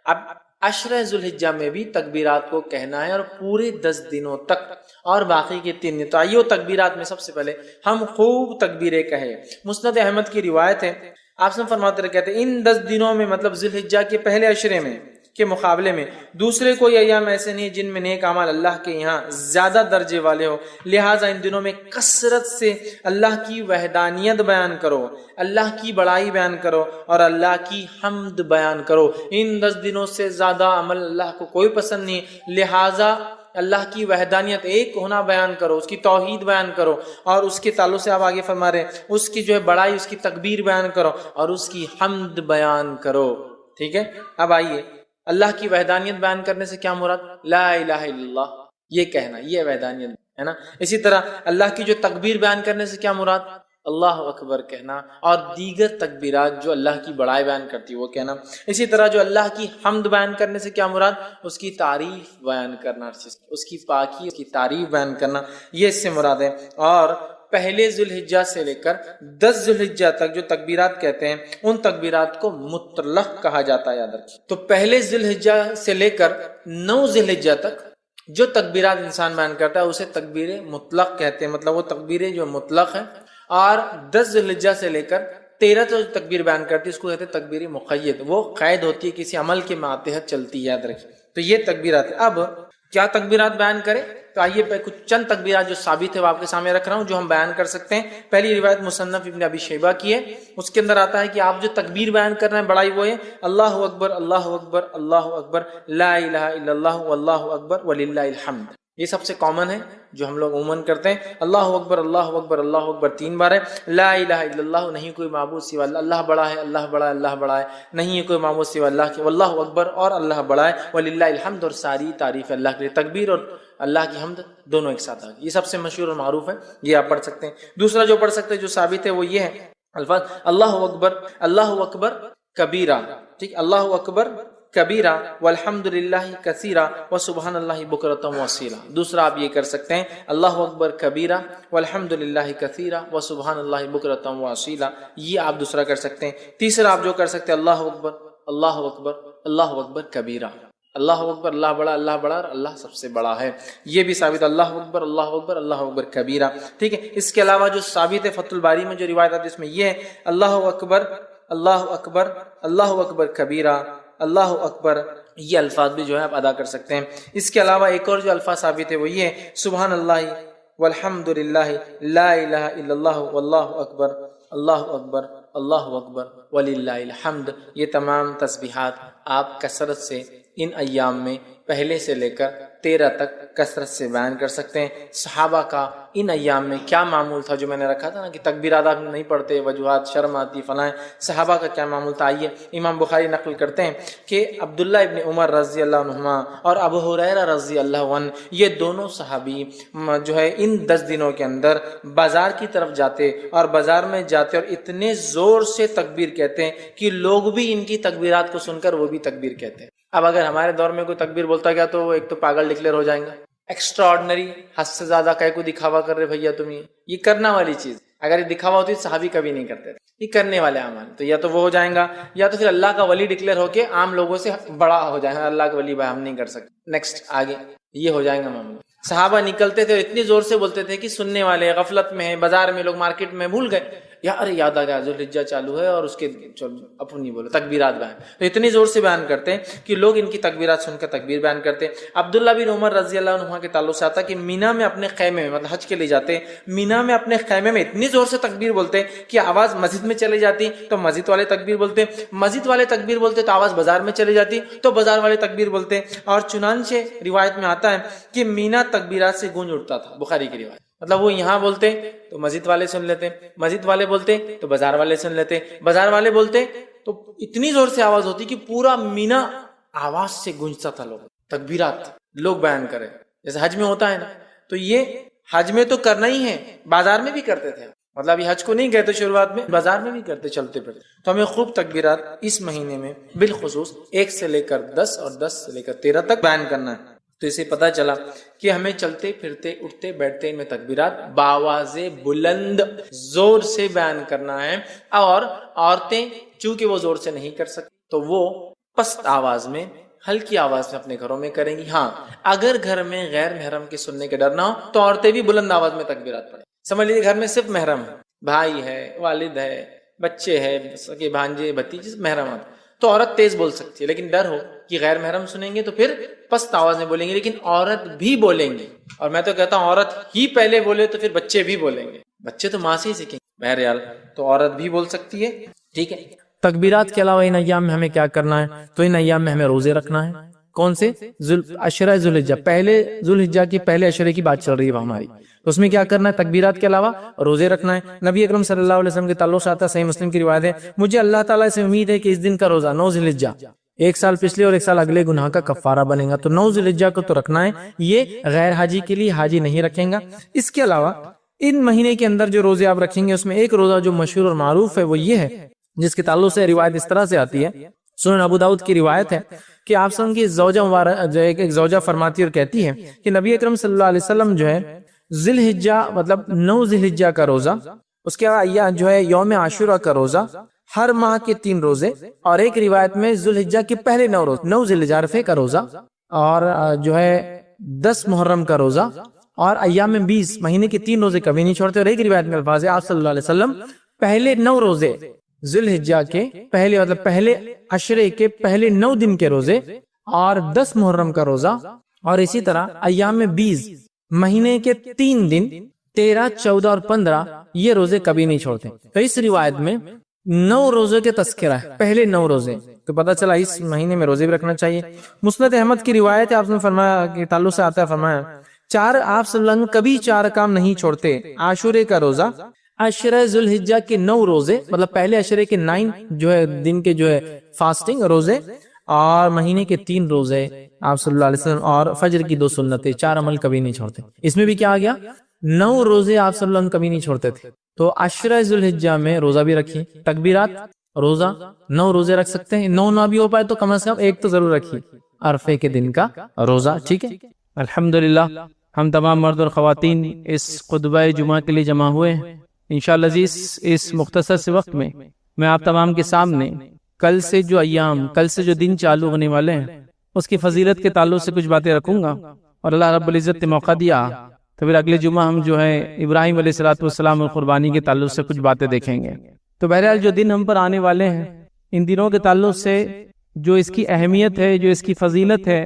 اب عشرہ ذوالحجہ میں بھی تکبیرات کو کہنا ہے اور پورے 10 دنوں تک، اور باقی کے 3 دن۔ تو آئیو تکبیرات میں سب سے پہلے ہم خوب تکبیریں کہیں۔ مسند احمد کی روایت ہے، آپ سے فرماتے رہے کہتے ہیں ان 10 دنوں میں، مطلب ذوالحجہ کے پہلے عشرے میں کے مقابلے میں دوسرے کوئی ایام ایسے نہیں جن میں نیک اعمال اللہ کے یہاں زیادہ درجے والے ہو، لہٰذا ان دنوں میں کثرت سے اللہ کی وحدانیت بیان کرو، اللہ کی بڑائی بیان کرو اور اللہ کی حمد بیان کرو۔ ان 10 دنوں سے زیادہ عمل اللہ کو کوئی پسند نہیں، لہٰذا اللہ کی وحدانیت ایک ہونا بیان کرو، اس کی توحید بیان کرو، اور اس کے تعلق سے آپ آگے فرما رہے ہیں اس کی جو ہے بڑائی، اس کی تکبیر بیان کرو اور اس کی حمد بیان کرو۔ ٹھیک ہے، اب آئیے اللہ کی وحدانیت بیان کرنے سے کیا مراد؟ لا الہ الا اللہ یہ کہنا، یہ وحدانیت ہے نا۔ اسی طرح اللہ کی جو تکبیر بیان کرنے سے کیا مراد؟ اللہ اکبر کہنا، اور دیگر تکبیرات جو اللہ کی بڑائی بیان کرتی ہے وہ کہنا۔ اسی طرح جو اللہ کی حمد بیان کرنے سے کیا مراد؟ اس کی تعریف بیان کرنا، اس کی پاکی، اس کی تعریف بیان کرنا، یہ اس سے مراد ہے۔ اور پہلے ذوالحجہ سے لے کر 10 ذوالحجہ تک جو تکبیرات کہتے ہیں ان تکبیرات کو مطلق کہا جاتا ہے، یاد رکھیے۔ تو پہلے ذوالحجہ سے لے کر 9 ذوالحجہ تک جو تکبیرات انسان بیان کرتا ہے اسے تکبیر مطلق کہتے ہیں، مطلب وہ تکبیریں جو مطلق ہیں۔ اور 10 ذوالحجہ سے لے کر 13 جو تکبیر بیان کرتی ہے اس کو کہتے ہیں تکبیر مقید، وہ قید ہوتی ہے، کسی عمل کے ماتحت چلتی ہے، یاد رکھیے۔ تو یہ تکبیرات ہیں۔ اب کیا تکبیرات بیان کریں؟ تو آئیے کچھ چند تکبیرات جو ثابت ہے وہ آپ کے سامنے رکھ رہا ہوں، جو ہم بیان کر سکتے ہیں۔ پہلی روایت مصنف ابن ابی شیبہ کی ہے، اس کے اندر آتا ہے کہ آپ جو تکبیر بیان کر رہے ہیں بڑائی وہ ہے اللہ اکبر اللہ اکبر اللہ اکبر لا الہ الا اللہ واللہ اکبر وللہ الحمد۔ یہ سب سے کامن ہے جو ہم لوگ عموماً کرتے ہیں۔ اللہ اکبر اللہ اکبر اللہ اکبر 3 بار ہے۔ لا الہ الا اللہ نہیں کوئی معبود سوا اللہ، اللہ بڑا ہے اللہ بڑا ہے اللہ بڑا ہے، نہیں ہے کوئی معبود سوا اللہ کے، واللہ اکبر اور اللہ بڑا ہے، وللہ الحمد اور ساری تعریف اللہ کے لیے۔ تکبیر اور اللہ کی حمد دونوں ایک ساتھ آ گئی، یہ سب سے مشہور اور معروف ہے، یہ آپ پڑھ سکتے ہیں۔ دوسرا جو پڑھ سکتے ہیں جو ثابت ہے وہ یہ ہے الفاظ اللہ اکبر کبیرہ، ٹھیک، اللہ اکبر کبیرہ والحمد للہ کثیرہ وسبحان اللہ بکرۃ واصیلا۔ دوسرا آپ یہ کر سکتے ہیں اللہ اکبر کبیرہ والحمد للہ کثیرہ وسبحان اللہ بکرۃ واصیلا، یہ آپ دوسرا کر سکتے ہیں۔ تیسرا آپ جو کر سکتے ہیں اللہ اکبر اللہ اکبر اللہ اکبر کبیرہ، اللہ اکبر اللہ بڑا اور اللہ سب سے بڑا ہے، یہ بھی ثابت اللہ اکبر اللہ اکبر کبیرہ، ٹھیک ہے۔ اس کے علاوہ جو ثابت ہے فتح الباری میں جو روایت آتی ہے اس میں یہ ہے اللہ اکبر کبیرہ اللہ اکبر، یہ الفاظ بھی جو ہے آپ ادا کر سکتے ہیں۔ اس کے علاوہ ایک اور جو الفاظ ثابت ہے وہ یہ ہے سبحان اللہ والحمد للہ لا الہ الا اللہ واللہ اکبر اللہ اکبر وللہ الحمد۔ یہ تمام تسبیحات آپ کثرت سے ان ایام میں پہلے سے لے کر 13 تک کثرت سے بیان کر سکتے ہیں۔ صحابہ کا ان ایام میں کیا معمول تھا، جو میں نے رکھا تھا نا کہ تکبیرات آپ نہیں پڑھتے، وجوہات شرم آتی فلاں، صحابہ کا کیا معمول تھا؟ آئیے امام بخاری نقل کرتے ہیں کہ عبداللہ ابن عمر رضی اللہ عنہما اور ابو ہریرہ رضی اللہ عنہ، یہ دونوں صحابی جو ہے ان 10 دنوں کے اندر بازار کی طرف جاتے اور بازار میں جاتے اور اتنے زور سے تکبیر کہتے ہیں کہ لوگ بھی ان کی تکبیرات کو سن کر وہ بھی تکبیر کہتے ہیں۔ اب اگر ہمارے دور میں کوئی تکبیر بولتا گیا تو ایک تو پاگل ڈکلیئر ہو جائیں گا، ایکسٹرا آرڈنری، حد سے زیادہ کہیں کو دکھاوا کر رہے بھیا تم، یہ کرنا والی چیز، اگر یہ دکھاوا ہوتی صحابی کبھی نہیں کرتے تھے، یہ کرنے والے اعمال، تو یا تو وہ ہو جائیں گا یا تو پھر اللہ کا ولی ڈکلیئر ہو کے عام لوگوں سے بڑا ہو جائیں گا، اللہ کا ولی بھائی ہم نہیں کر سکتے، نیکسٹ آگے یہ ہو جائیں گا معاملہ۔ صحابہ نکلتے تھے اتنی زور سے بولتے تھے کہ سننے والے غفلت میں ہیں، بازار میں لوگ مارکیٹ میں بھول گئے، یار یاد آ گیا ذوالحجہ چالو ہے اور اس کے اپنی نہیں بولو تکبیرات بیان، تو اتنی زور سے بیان کرتے ہیں کہ لوگ ان کی تکبیرات سن کر تکبیر بیان کرتے ہیں۔ عبداللہ بن عمر رضی اللہ عنہ کے تعلق سے آتا کہ مینا میں اپنے خیمے میں، مطلب حج کے لیے جاتے، مینا میں اپنے خیمے میں اتنی زور سے تکبیر بولتے کہ آواز مسجد میں چلی جاتی تو مسجد والے تکبیر بولتے، مسجد والے تکبیر بولتے تو آواز بازار میں چلی جاتی تو بازار والے تکبیر بولتے، اور چنانچہ روایت میں آتا ہے کہ مینا تکبیرات سے گونج اٹھتا تھا، بخاری کی روایت، مطلب وہ یہاں بولتے تو مسجد والے سن لیتے، مسجد والے بولتے تو بازار والے سن لیتے، بازار والے بولتے تو اتنی زور سے آواز ہوتی کہ پورا مینا آواز سے گونجتا تھا، لوگ تکبیرات لوگ بیان کرے، جیسے حج میں ہوتا ہے نا، تو یہ حج میں تو کرنا ہی ہے، بازار میں بھی کرتے تھے، مطلب یہ حج کو نہیں کہتے شروعات میں، بازار میں بھی کرتے چلتے پھرتے، تو ہمیں خوب تکبیرات اس مہینے میں بالخصوص 1 سے لے کر 10 اور 10 سے لے کر 13 تک بیان کرنا ہے۔ تو اسے پتہ چلا کہ ہمیں چلتے پھرتے اٹھتے بیٹھتے ان میں تکبیرات باواز بلند زور سے بیان کرنا ہے، اور عورتیں چونکہ وہ زور سے نہیں کر سکتی تو وہ پست آواز میں، ہلکی آواز میں اپنے گھروں میں کریں گی۔ ہاں اگر گھر میں غیر محرم کے سننے کے ڈر نہ ہو تو عورتیں بھی بلند آواز میں تکبیرات پڑھیں۔ سمجھ لیجیے گھر میں صرف محرم ہے، بھائی ہے، والد ہے، بچے ہے، سگے بھانجے بھتیجے، محرمات، تو عورت تیز بول سکتی ہے، لیکن ڈر ہو کہ غیر محرم سنیں گے تو پھر پست آواز میں بولیں گے، لیکن عورت بھی بولیں گی۔ اور میں تو کہتا ہوں عورت ہی پہلے بولے تو پھر بچے بھی بولیں گے، بچے تو ماں سے ہی سیکھیں گے، بہرحال تو عورت بھی بول سکتی ہے، ٹھیک ہے۔ تکبیرات کے علاوہ ان ایام میں ہمیں کیا کرنا ہے؟ تو ان ایام میں ہمیں روزے رکھنا ہے۔ کون سے؟ عشرہ ذوالحجہ، پہلے ذوالحجہ کی پہلے عشرے کی بات چل رہی ہے ہماری، تو اس میں کیا کرنا ہے؟ تکبیرات کے علاوہ روزے رکھنا ہے۔ نبی اکرم صلی اللہ علیہ وسلم کے تعلق سے آتا ہے، صحیح مسلم کی روایت ہے، مجھے اللہ تعالیٰ سے امید ہے کہ اس دن کا روزہ 9 ذوالحجہ، ایک سال پچھلے اور ایک سال اگلے گناہ کا کفارہ بنے گا، تو 9 ذوالحجہ کو تو رکھنا ہے، یہ غیر حاجی کے لیے، حاجی نہیں رکھیں گا۔ اس کے علاوہ ان مہینے کے اندر جو روزے آپ رکھیں گے اس میں ایک روزہ جو مشہور اور معروف ہے وہ یہ ہے، جس کے تعلق سے روایت اس طرح سے آتی ہے، سنن ابو داؤد کی روایت ہے کہ آپ صلی کی زوجہ مبارک ایک زوجہ فرماتی اور کہتی ہے کہ نبی اکرم صلی اللہ علیہ وسلم جو ہے ذوالحجہ مطلب 9 ذوالحجہ کا روزہ، اس کے بعد جو ہے یوم عاشورہ کا روزہ، ہر ماہ کے 3 روزے، اور ایک روایت میں ذوالحجہ کے پہلے 9 روزے، 9 ذوالحجہ عرفے کا روزہ، اور جو ہے 10 محرم کا روزہ، اور ایام میں 20 مہینے کے 3 روزے کبھی نہیں چھوڑتے۔ اور ایک روایت میں الفاظ ہے آپ صلی اللہ علیہ وسلم پہلے 9 روزے ذوالحجہ کے پہلے مطلب پہلے عشرے کے پہلے 9 دن کے روزے اور 10 محرم کا روزہ، اور اسی طرح ایام میں 20 مہینے کے 3 دن 13، 14 اور 15 یہ روزے کبھی نہیں چھوڑتے۔ تو اس روایت میں 9 روزے کے تذکرہ ہے، پہلے 9 روزے، تو پتہ چلا اس مہینے میں روزے بھی رکھنا چاہیے۔ مسند احمد کی روایت ہے، آپ نے فرمایا کہ تعلق سے آتا ہے، فرمایا آپ صلی اللہ علیہ وسلم کبھی 4 کام نہیں چھوڑتے، عاشورے کا روزہ، عشرہ ذوالحجہ کے 9 روزے مطلب پہلے عشرے کے 9 جو ہے دن کے جو ہے فاسٹنگ روزے، اور مہینے کے 3 روزے آپ صلی اللہ علیہ وسلم، اور فجر کی 2 سنتیں، 4 عمل کبھی نہیں چھوڑتے۔ اس میں بھی کیا آ گیا؟ 9 روزے آپ صلی اللہ علیہ وسلم کبھی نہیں چھوڑتے تھے۔ تو عشرہ ذوالحجہ میں روزہ بھی رکھیے، تکبیرات، روزہ، 9 روزے رکھ سکتے ہیں، 9 نہ بھی ہو پائے تو کم از کم ایک تو ضرور رکھیے، عرفے کے دن کا روزہ، ٹھیک ہے۔ الحمدللہ ہم تمام مرد اور خواتین اس خطبہ جمعہ کے لیے جمع ہوئے ہیں۔ انشاءاللہ عزیز اس مختصر سے وقت میں آپ تمام کے سامنے کل سے جو ایام، کل سے جو دن چالو ہونے والے ہیں اس کی فضیلت کے تعلق سے کچھ باتیں رکھوں گا، اور اللہ رب العزت نے موقع دیا تو پھر اگلے جمعہ ہم جو ہے ابراہیم علیہ السلام اور قربانی کے تعلق سے کچھ باتیں دیکھیں گے۔ تو بہرحال جو دن ہم پر آنے والے ہیں ان دنوں کے تعلق سے جو اس کی اہمیت ہے، جو اس کی فضیلت ہے،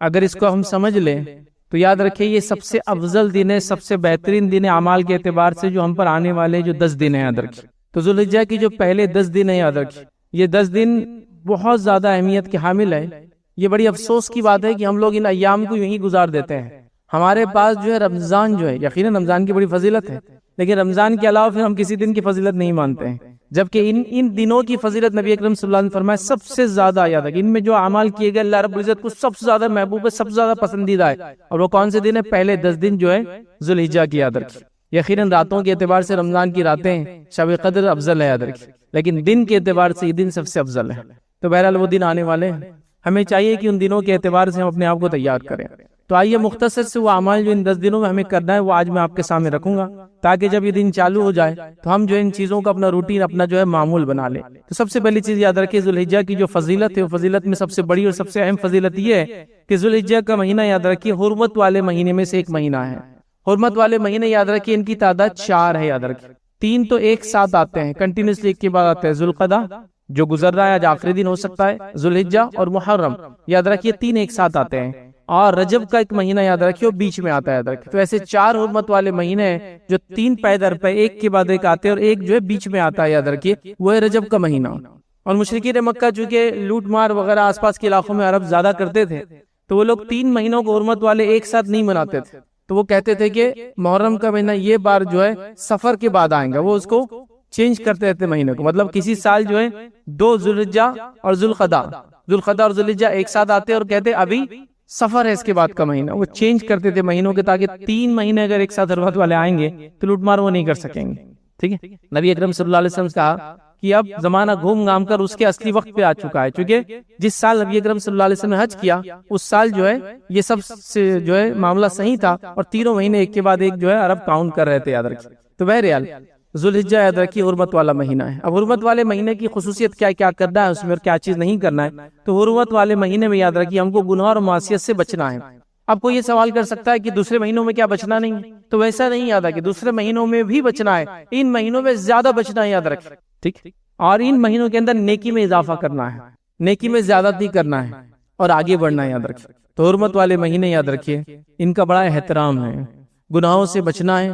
اگر اس کو ہم سمجھ لیں تو یاد رکھیں یہ سب سے افضل دن ہے، سب سے بہترین دن ہے اعمال کے اعتبار سے جو ہم پر آنے والے جو 10 دن ہیں، یاد رکھیں۔ تو ذوالحجہ کی جو پہلے 10 دن ہیں، یاد رکھیں یہ 10 دن بہت زیادہ اہمیت کے حامل ہے۔ یہ بڑی افسوس کی بات ہے کہ ہم لوگ ان ایام کو یوں ہی گزار دیتے ہیں۔ ہمارے پاس جو ہے رمضان جو ہے، یقیناً رمضان کی بڑی فضیلت ہے، لیکن رمضان کے علاوہ پھر ہم کسی دن کی فضیلت نہیں مانتے ہیں، جبکہ ان دنوں کی فضیلت نبی اکرم صلی اللہ علیہ وسلم نے فرمایا سب سے زیادہ یاد ہے کہ ان میں جو اعمال کیے گئے اللہ رب العزت کو سب سے زیادہ محبوب ہے، سب سے زیادہ پسندیدہ ہے، اور وہ کون سے دن ہے؟ پہلے 10 دن جو ہے ذوالحجہ کی، یاد رکھیں۔ یقیناً راتوں کے اعتبار سے رمضان کی راتیں شب قدر افضل ہے، یاد رکھیں، لیکن دن کے اعتبار سے یہ دن سب سے افضل ہے۔ تو بہرحال وہ دن آنے والے ہیں، ہمیں چاہیے کہ ان دنوں کے اعتبار سے ہم اپنے آپ کو تیار کریں۔ تو آئیے مختصر سے وہ اعمال جو ان 10 دنوں میں ہمیں کرنا ہے وہ آج میں آپ کے سامنے رکھوں گا، تاکہ جب یہ دن چالو ہو جائے تو ہم جو ان چیزوں کو اپنا روٹین، اپنا جو ہے معمول بنا لیں۔ تو سب سے پہلی چیز یاد رکھیں، ذوالحجہ کی جو فضیلت ہے وہ فضیلت میں سب سے بڑی اور سب سے اہم فضیلت یہ ہے کہ ذوالحجہ کا مہینہ یاد رکھیے حرمت والے مہینے میں سے ایک مہینہ ہے۔ حرمت والے مہینے یاد رکھیے ان کی تعداد 4 ہے، یاد رکھیے 3 تو ایک ساتھ آتے ہیں، کنٹینیوسلی ایک کے بعد آتے ہیں، ذوالقعدہ جو گزر رہا ہے آج آخری دن ہو سکتا ہے، ذوالحجہ اور محرم، یاد رکھیے 3 ایک ساتھ آتے ہیں، اور رجب کا ایک مہینہ یاد رکھیے وہ بیچ میں آتا ہے، یاد رکھیے۔ تو ایسے 4 حرمت والے مہینے ہیں جو 3 پے در پے ایک کے بعد ایک آتے ہیں، اور ایک جو ہے بیچ میں آتا ہے، یاد رکھیے وہ ہے رجب کا مہینہ۔ اور مشرکین مکہ چونکہ لوٹ مار وغیرہ آس پاس کے علاقوں میں عرب زیادہ کرتے تھے، تو وہ لوگ 3 مہینوں کو حرمت والے ایک ساتھ نہیں مناتے تھے، تو وہ کہتے تھے کہ محرم کا مہینہ یہ بار جو ہے سفر کے بعد آئیں گا، وہ اس کو چینج کرتے رہتے مہینے کو، مطلب کسی سال جو ہے 2 ذوالحجہ اور ذوالقعدہ اور ذوالحجہ ایک ساتھ آتے اور کہتے ابھی سفر ہے اس کے بعد کا مہینہ، وہ چینج کرتے تھے مہینوں کے، تاکہ 3 مہینے اگر ایک ساتھ حرمت والے آئیں گے تو لوٹ مار وہ نہیں کر سکیں گے، ٹھیک ہے۔ نبی اکرم صلی اللہ علیہ وسلم نے کہا کہ اب زمانہ گھوم گھام کر اس کے اصلی وقت پہ آ چکا ہے، چونکہ جس سال نبی اکرم صلی اللہ علیہ وسلم نے حج کیا اس سال جو ہے یہ سب سے جو ہے معاملہ صحیح تھا، اور 3 مہینے ایک کے بعد ایک جو ہے عرب کاؤنٹ کر رہے تھے، یاد رکھیں۔ تو بہرحال ذوالحجہ یاد رکھیے حرمت والا مہینہ ہے. اب حرمت والے مہینے کی خصوصیت کیا کیا کرنا ہے اس میں اور کیا چیز نہیں کرنا ہے. تو حرمت والے مہینے میں یاد رکھیے ہم کو گناہ اور معصیت سے بچنا ہے. اب کوئی یہ سوال کر سکتا ہے کہ دوسرے مہینوں میں کیا بچنا نہیں ہے؟ تو ویسا نہیں یاد ہے کہ دوسرے مہینوں میں بھی بچنا ہے، ان مہینوں میں زیادہ بچنا ہے یاد رکھیں. ٹھیک، اور ان مہینوں کے اندر نیکی میں اضافہ کرنا ہے، نیکی میں زیادتی کرنا ہے اور آگے بڑھنا ہے یاد رکھیں. تو حرمت والے مہینے یاد رکھیے ان کا بڑا احترام ہے، گناہوں سے بچنا ہے،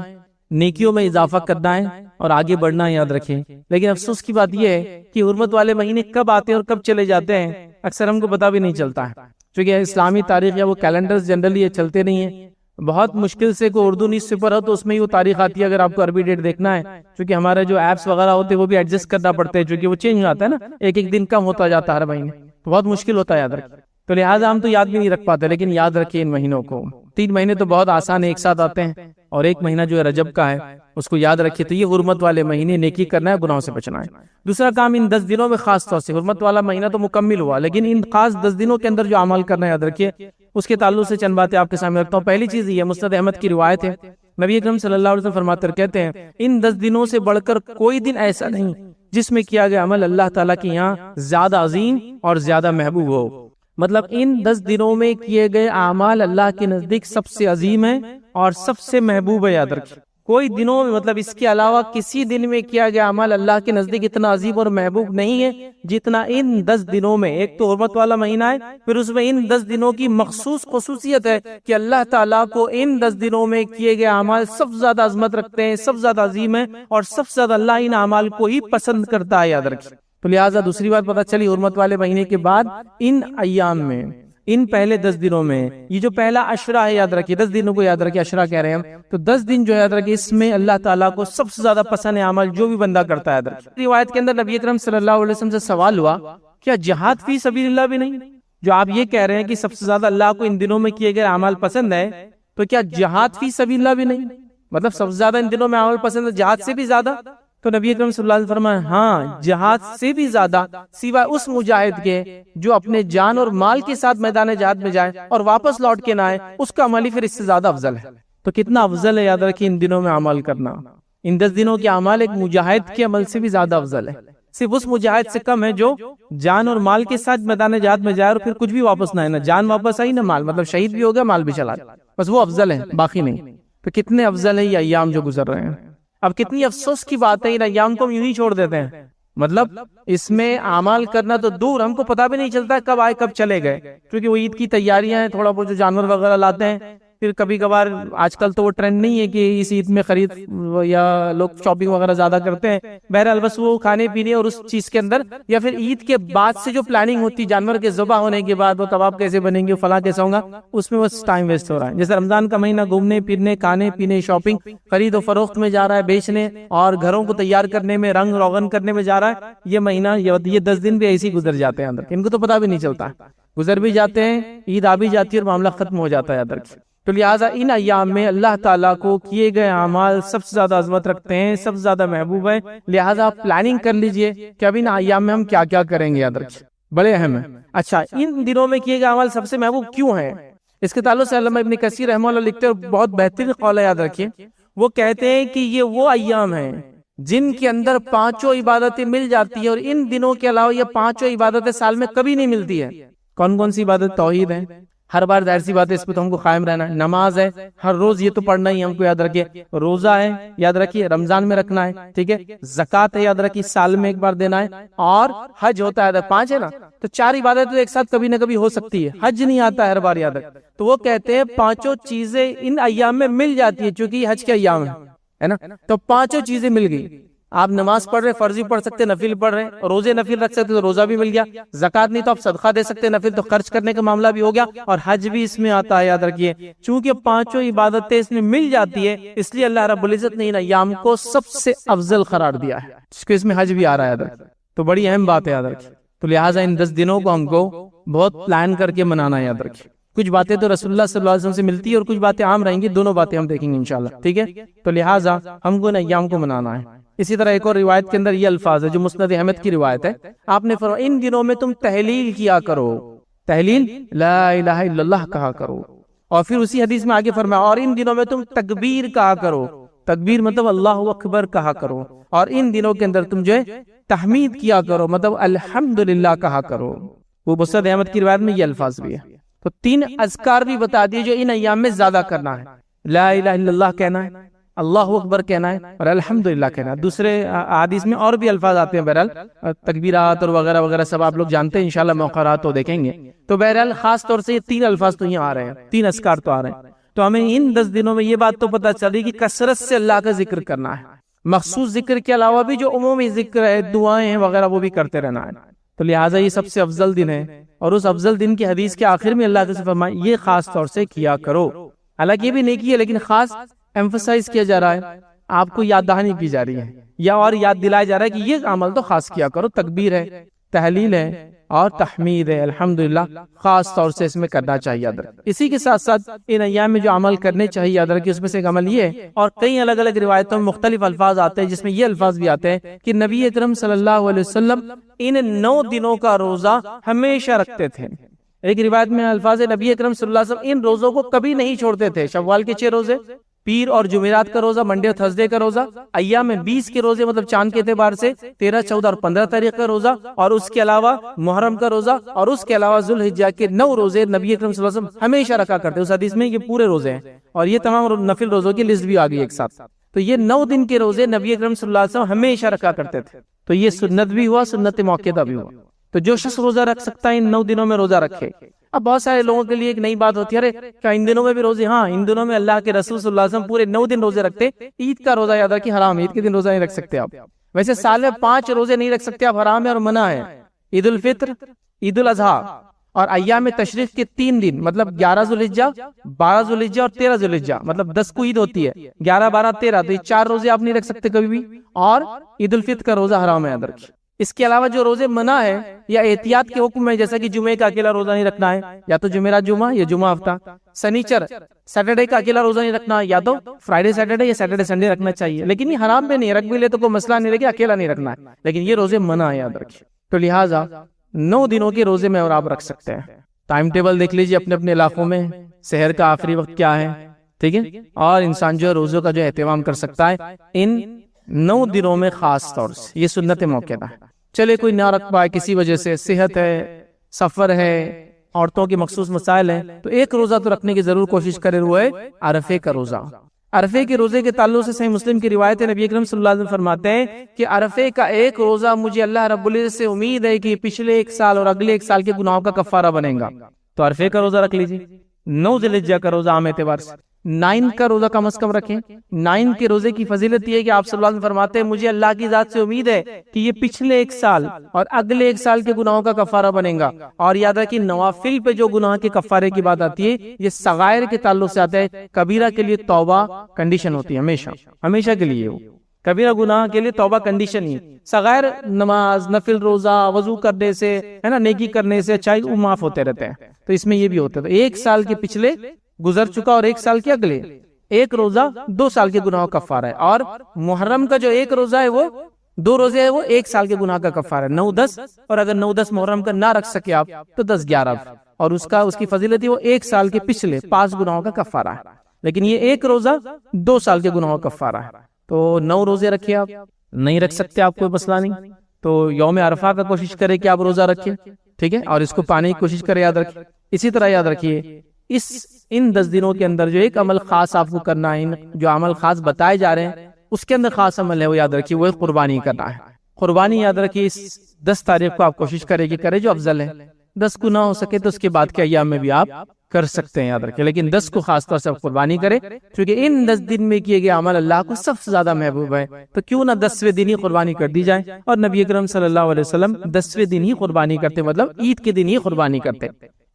نیکیوں میں اضافہ کرنا ہے اور آگے بڑھنا ہے یاد رکھیں. لیکن افسوس کی بات یہ ہے کہ حرمت والے مہینے کب آتے ہیں اور کب چلے جاتے ہیں اکثر ہم کو پتہ بھی نہیں چلتا ہے، کیونکہ اسلامی تاریخ یا وہ کیلنڈرز جنرلی یہ چلتے نہیں ہیں. بہت مشکل سے کوئی اردو نیوز پیپر ہو تو اس میں ہی وہ تاریخ آتی ہے اگر آپ کو عربی ڈیٹ دیکھنا ہے، کیونکہ ہمارے جو ایپس وغیرہ ہوتے ہیں وہ بھی ایڈجسٹ کرنا پڑتے ہیں کیونکہ وہ چینج ہوتا ہے نا، ایک ایک دن کم ہوتا جاتا ہے ہر مہینے، تو بہت مشکل ہوتا ہے یاد رکھیں. تو لہٰذا ہم تو یاد بھی نہیں رکھ پاتے، لیکن یاد رکھیں ان مہینوں کو. 3 مہینے تو بہت آسان ایک ساتھ آتے ہیں اور ایک مہینہ جو ہے رجب کا ہے اس کو یاد رکھیے. تو یہ حرمت والے مہینے، نیکی کرنا ہے، گناہوں سے بچنا ہے. دوسرا کام ان 10 دنوں میں خاص طور سے، حرمت والا مہینہ تو مکمل ہوا لیکن ان خاص 10 دنوں کے اندر جو عمل کرنا ہے یاد رکھیے اس کے تعلق سے چند باتیں آپ کے سامنے رکھتا ہوں. پہلی چیز یہ مسند احمد کی روایت ہے، نبی اکرم صلی اللہ علیہ وسلم فرماتے کہتے ہیں ان 10 دنوں سے بڑھ کر کوئی دن ایسا نہیں جس میں کیا گیا عمل اللہ تعالیٰ کے یہاں زیادہ عظیم اور زیادہ محبوب ہو. مطلب ان 10 دنوں میں کیے گئے اعمال اللہ کے نزدیک سب سے عظیم ہیں اور سب سے محبوب ہے یاد رکھیں. کوئی دنوں میں مطلب اس کے علاوہ کسی دن میں کیا گیا عمل اللہ کے نزدیک اتنا عظیم اور محبوب نہیں ہے جتنا ان 10 دنوں میں. ایک تو حرمت والا مہینہ ہے، پھر اس میں ان 10 دنوں کی مخصوص خصوصیت ہے کہ اللہ تعالیٰ کو ان 10 دنوں میں کیے گئے اعمال سب سے زیادہ عظمت رکھتے ہیں، سب سے زیادہ عظیم ہیں اور سب سے زیادہ اللہ ان اعمال کو ہی پسند کرتا ہے یاد رکھیں. تو لہٰذا دوسری بات پتہ چلی حرمت والے مہینے کے بعد ان ایام میں، ان پہلے 10 دنوں میں، یہ جو پہلا عشرہ ہے یاد رکھیے، 10 دنوں کو یاد رکھیے عشرہ کہہ رہے ہیں ہم، تو 10 دن جو یاد رکھیے اس میں اللہ تعالیٰ کو سب سے زیادہ پسند ہے عمل جو بھی بندہ کرتا ہے یاد رکھیے. روایت کے اندر نبی اکرم صلی اللہ علیہ وسلم سے سوال ہوا کیا جہاد فی سبیل اللہ بھی نہیں؟ جو آپ یہ کہہ رہے ہیں کہ سب سے زیادہ اللہ کو ان دنوں میں کیے گئے اعمال پسند ہے تو کیا جہاد فی سبیل اللہ بھی نہیں؟ مطلب سب سے زیادہ ان دنوں میں عمل پسند ہے جہاد سے بھی زیادہ؟ تو نبی اکرم صلی اللہ علیہ وسلم فرمایا ہاں جہاد سے بھی زیادہ، سوائے اس مجاہد کے جو اپنے جان اور مال کے ساتھ میدان جہاد میں جائے اور واپس لوٹ کے نہ آئے، اس کا عمل ہی پھر اس سے زیادہ افضل ہے. تو کتنا افضل ہے یاد رکھیں ان دنوں میں عمل کرنا. ان 10 دنوں کے اعمال ایک مجاہد کے عمل سے بھی زیادہ افضل ہے، صرف اس مجاہد سے کم ہے جو جان اور مال کے ساتھ میدان جہاد میں جائے اور پھر کچھ بھی واپس نہ آئے، نہ جان واپس آئی نہ مال، مطلب شہید بھی ہو گیا مال بھی چلا گیا، بس وہ افضل ہے باقی نہیں. تو کتنے افضل ہے یہ ایام جو گزر رہے ہیں. اب کتنی افسوس کی بات ہے ان ایام کو ہم یوں ہی چھوڑ دیتے ہیں، مطلب اس میں اعمال کرنا تو دور، ہم کو پتہ بھی نہیں چلتا کب آئے کب چلے گئے، کیونکہ وہ عید کی تیاریاں ہیں، تھوڑا بہت جو جانور وغیرہ لاتے ہیں، پھر کبھی کبھار آج کل تو وہ ٹرینڈ نہیں ہے کہ اس عید میں خرید یا لوگ شاپنگ وغیرہ زیادہ کرتے ہیں، بہرحال بس وہ کھانے پینے اور اس چیز کے اندر، یا پھر عید کے بعد سے جو پلاننگ ہوتی جانور کے ذبح ہونے کے بعد وہ کباب کیسے بنیں گے، فلاں کیسا ہوگا، اس میں بس ٹائم ویسٹ ہو رہا ہے. جیسے رمضان کا مہینہ گھومنے پھرنے، کھانے پینے، شاپنگ، خرید و فروخت میں جا رہا ہے، بیچنے اور گھروں کو تیار کرنے میں، رنگ روغن کرنے میں جا رہا ہے. یہ مہینہ یہ 10 دن بھی ایسے ہی گزر جاتے ہیں، ان کو تو پتہ بھی نہیں چلتا، گزر بھی جاتے ہیں، عید آ بھی جاتی ہے اور معاملہ ختم ہو جاتا ہے یاد رکھیں. تو لہٰذا ان ایام میں اللہ تعالیٰ کو کیے گئے اعمال سب سے زیادہ عظمت رکھتے ہیں، سب سے زیادہ محبوب ہے. لہٰذا آپ پلاننگ کر لیجئے کہ اب ان ایام میں ہم کیا کیا کریں گے یاد رکھیں، بڑے اہم ہے. اچھا ان دنوں میں کیے گئے اعمال سب سے محبوب کیوں ہیں؟ اس کے تعلق سے علامہ ابن کثیر رحمہ اللہ لکھتے ہیں، بہت بہترین قول ہے یاد رکھیے. وہ کہتے ہیں کہ یہ وہ ایام ہیں جن کے اندر 5 عبادتیں مل جاتی ہیں، اور ان دنوں کے علاوہ یہ 5 عبادتیں سال میں کبھی نہیں ملتی ہے. کون کون سی عبادت؟ توحید ہے، ہر بار ظاہر سی بات ہے اس پہ تو ہم کو قائم رہنا ہے. نماز ہے، ہر روز یہ تو پڑھنا ہی ہم کو یاد رکھیے. روزہ ہے یاد رکھیے، رمضان میں رکھنا ہے، ٹھیک ہے. زکوٰۃ ہے یاد رکھیے، سال میں ایک بار دینا ہے. اور حج ہوتا ہے، 5 ہے نا. تو 4 عبادت تو ایک ساتھ کبھی نہ کبھی ہو سکتی ہے. حج نہیں آتا ہے ہر بار یاد رکھ. تو وہ کہتے ہیں 5 چیزیں ان ایام میں مل جاتی ہے، چونکہ یہ حج کے ایام ہے نا. تو 5 چیزیں مل گئی. آپ نماز پڑھ رہے فرضی پڑھ سکتے، نفل پڑھ رہے، روزے نفل رکھ سکتے تو روزہ بھی مل گیا. زکوٰۃ نہیں تو آپ صدقہ دے سکتے، نفل تو خرچ کرنے کا معاملہ بھی ہو گیا. اور حج بھی اس میں آتا ہے یاد رکھیے. چونکہ 5 عبادتیں اس میں مل جاتی ہے، اس لیے اللہ رب العزت نے ان ایام کو سب سے افضل قرار دیا ہے، جس کو اس میں حج بھی آ رہا ہے یاد رکھیے. تو بڑی اہم بات ہے یاد رکھیے. تو لہٰذا ان 10 دنوں کو ہم کو بہت پلان کر کے منانا ہے یاد رکھیے. کچھ باتیں تو رسول اللہ صلی اللہ علیہ وسلم سے ملتی ہے اور کچھ باتیں عام رہیں گی، دونوں باتیں ہم دیکھیں گے انشاءاللہ، ٹھیک ہے. تو لہٰذا ہم کو ان ایام کو منانا ہے. اسی طرح ایک اور روایت کے اندر یہ الفاظ ہے جو مسند احمد کی روایت ہے. آپ نے فرمایا ان دنوں میں تم تحلیل کیا کرو، تحلیل لا الہ الا اللہ کہا کرو. اور پھر اسی حدیث میں آگے فرمایا اور ان دنوں میں تم تکبیر کہا کرو. تکبیر مطلب اللہ اکبر کہا کرو، اور ان دنوں کے اندر تم جو ہے تحمید کیا کرو، مطلب الحمدللہ کہا کرو۔ وہ مسند احمد کی روایت میں یہ الفاظ بھی ہے۔ تو 3 اذکار بھی بتا دیے جو ان ایام میں زیادہ کرنا ہے، لا الہ الا اللہ کہنا ہے، اللہ اکبر کہنا ہے، اور الحمدللہ کہنا ہے۔ دوسرے حدیث میں اور بھی الفاظ آتے ہیں، بہرحال تکبیرات اور وغیرہ وغیرہ سب آپ لوگ جانتے ہیں، انشاءاللہ موقع رہا تو دیکھیں گے۔ تو بہرحال خاص طور سے یہ 3 الفاظ تو یہاں آ رہے ہیں، 3 اذکار تو آ رہے ہیں۔ تو ہمیں ان 10 دنوں میں یہ بات تو پتہ چلی کہ کثرت سے اللہ کا ذکر کرنا ہے، مخصوص ذکر کے علاوہ بھی جو عمومی ذکر ہے، دعائیں ہیں وغیرہ، وہ بھی کرتے رہنا ہے۔ تو لہٰذا یہ سب سے افضل دن ہے، اور اس افضل دن کی حدیث کے آخر میں اللہ کے فرمائے یہ خاص طور سے کیا کرو۔ حالانکہ یہ بھی نیکی ہے، لیکن خاص ایمفسائز کیا جا رہا ہے، آپ کو یاد دہانی کی جا رہی ہے، یا اور یاد دلایا جا رہا ہے کہ یہ عمل تو خاص کیا کرو، تکبیر ہے، تحلیل ہے اور تحمید ہے، الحمدللہ خاص طور سے اس میں کرنا چاہیے یاد رکھ۔ اسی کے ساتھ ساتھ ان ایام میں جو عمل کرنے چاہیے یاد رکھیں، اس میں سے ایک عمل یہ ہے، اور کئی الگ الگ روایتوں میں مختلف الفاظ آتے ہیں جس میں یہ الفاظ بھی آتے ہیں کہ نبی اکرم صلی اللہ علیہ وسلم ان 9 دنوں کا روزہ ہمیشہ رکھتے تھے۔ ایک روایت میں الفاظ نبی اکرم صلی اللہ علیہ وسلم ان روزوں کو کبھی نہیں چھوڑتے تھے، شوال کے 6 روزے، پیر اور جمعرات کا روزہ، منڈے اور تھرسڈے کا روزہ، ایام میں 20 کے روزے مطلب چاند کے اعتبار سے 13، 14 اور 15 تاریخ کا روزہ، اور اس کے علاوہ محرم کا روزہ، اور اس کے علاوہ ذوالحجہ کے 9 روزے نبی اکرم صلی اللہ علیہ وسلم ہمیشہ رکھا کرتے۔ اس حدیث میں یہ پورے روزے ہیں، اور یہ تمام نفل روزوں کی لسٹ بھی آ گئی ایک ساتھ۔ تو یہ 9 دن کے روزے نبی اکرم صلی اللہ علیہ وسلم ہمیشہ رکھا کرتے تھے۔ تو یہ سنت بھی ہوا، سنت موقعہ بھی ہوا۔ تو جو شخص روزہ رکھ سکتا ہے ان 9 دنوں میں روزہ رکھے۔ اب بہت سارے لوگوں کے لیے ایک نئی بات ہوتی ہے، ارے کیا ان دنوں میں بھی روزے؟ ہاں، ان دنوں میں اللہ کے رسول صلی اللہ علیہ وسلم پورے 9 دن روزے رکھتے۔ عید کا روزہ یاد رکھیں حرام ہے، عید کے دن روزہ نہیں رکھ سکتے آپ۔ ویسے سال میں 5 روزے نہیں رکھ سکتے آپ، حرام ہے اور منع ہے، عید الفطر، عید الاضحیٰ اور ایام تشریق کے 3 دن، مطلب 11 ذوالحجہ، 12 ذوالحجہ اور 13 ذوالحجہ، مطلب 10 کو عید ہوتی ہے، 11، 12، 13، تو یہ 4 روزے آپ نہیں رکھ سکتے کبھی بھی، اور عید الفطر کا روزہ حرام ہے یاد رکھیں۔ اس کے علاوہ جو روزے منع ہے یا احتیاط کے حکم ہے، جیسا کہ جمعے کا اکیلا روزہ نہیں رکھنا ہے، یا تو جمعرات جمعہ یا جمعہ ہفتہ، سنیچر سیٹرڈے کا اکیلا روزہ نہیں رکھنا، یا تو فرائیڈے سیٹرڈے یا سیٹرڈے سنڈے رکھنا چاہیے، لیکن یہ حرام بھی نہیں، رکھ بھی لے تو کوئی مسئلہ نہیں، لیکن اکیلا نہیں رکھنا ہے، لیکن یہ روزے منع ہے یاد رکھیے۔ تو لہٰذا 9 دنوں کے روزے میں اور آپ رکھ سکتے ہیں۔ ٹائم ٹیبل دیکھ لیجیے اپنے اپنے علاقوں میں، سحر کا آخری وقت کیا ہے، ٹھیک ہے، اور انسان جو ہے روزوں کا جو اہتمام کر سکتا ہے ان 9 دنوں میں خاص طور سے۔ یہ سنت موقع ہے۔ چلے کوئی نہ رکھ پائے کسی وجہ سے، صحت ہے، سفر ہے، عورتوں کے مخصوص مسائل ہیں، تو ایک روزہ تو رکھنے کی ضرور کوشش کرے، وہ ہے عرفے کا روزہ۔ عرفے کے روزے کے تعلق سے صحیح مسلم کی روایت ہے، نبی اکرم صلی اللہ علیہ وسلم فرماتے ہیں کہ عرفے کا ایک روزہ مجھے اللہ رب العزت سے امید ہے کہ پچھلے 1 سال اور اگلے 1 سال کے گناہوں کا کفارہ بنے گا۔ تو عرفے کا روزہ رکھ لیجیے۔ 9 ذوالحجہ کا روزہ عام اعتبار سے، 9 کا روزہ کم از کم رکھیں۔ 9 کے روزے کی فضیلت یہ ہے کہ آپ صلی اللہ علیہ وسلم فرماتے ہیں مجھے اللہ کی ذات سے امید ہے کہ یہ پچھلے 1 سال اور اگلے 1 سال کے گناہوں کا کفارہ بنے گا۔ اور یاد رکھیں نوافل پہ جو گناہ کے کفارے کی بات آتی ہے یہ صغائر کے تعلق سے آتا ہے، کبیرہ کے لیے توبہ کنڈیشن ہوتی ہے، ہمیشہ ہمیشہ کے لیے، وہ کبیرہ گناہ کے لیے توبہ کنڈیشن ہی، صغائر نماز، نفل روزہ، وضو کرنے سے ہے نا، نیکی کرنے سے اچھائی وہ معاف ہوتے رہتے ہیں۔ تو اس میں یہ بھی ہوتا ہے، تو 1 سال کے پچھلے گزر چکا اور 1 سال کے اگلے، ایک روزہ 2 سال کے گناہوں کا کفارہ ہے۔ اور محرم کا جو 1 روزہ ہے وہ 2 روزے ہے، وہ 1 سال کے گناہ کا کفارہ ہے، 9، 10، اور اگر 9، 10 محرم کا نہ رکھ سکے آپ تو 10، 11، اور اس کی فضیلت ہے وہ 1 سال کے پچھلے 5 گناہوں کا کفارہ ہے، لیکن یہ 1 روزہ 2 سال کے گناہوں کا کفارہ ہے۔ تو 9 روزے رکھے، آپ نہیں رکھ سکتے آپ کوئی مسئلہ نہیں، تو یوم عرفہ کا کوشش کرے کہ آپ روزہ رکھیں، ٹھیک ہے، اور اس کو پانے کی کوشش کرے، یاد رکھیں۔ اسی طرح یاد رکھیے ان 10 دنوں کے اندر جو ایک عمل خاص آپ کو کرنا ہے، جو عمل خاص بتائے جا رہے ہیں اس کے اندر خاص عمل ہے، وہ یاد رکھیے، وہ قربانی کرنا ہے۔ قربانی یاد رکھیے اس 10 تاریخ کو آپ کوشش کرے کہ کرے جو افضل ہے، 10 کو نہ ہو سکے تو اس کے بعد کے ایام میں بھی آپ کر سکتے ہیں، یاد رکھیں، لیکن 10 کو خاص طور سے قربانی کرے، کیونکہ ان 10 دن میں کیے گئے عمل اللہ کو سب سے زیادہ محبوب ہے، تو کیوں نہ 10ویں دن ہی قربانی کر دی جائے۔ اور نبی اکرم صلی اللہ علیہ وسلم 10ویں دن ہی قربانی کرتے، مطلب عید کے دن ہی قربانی کرتے۔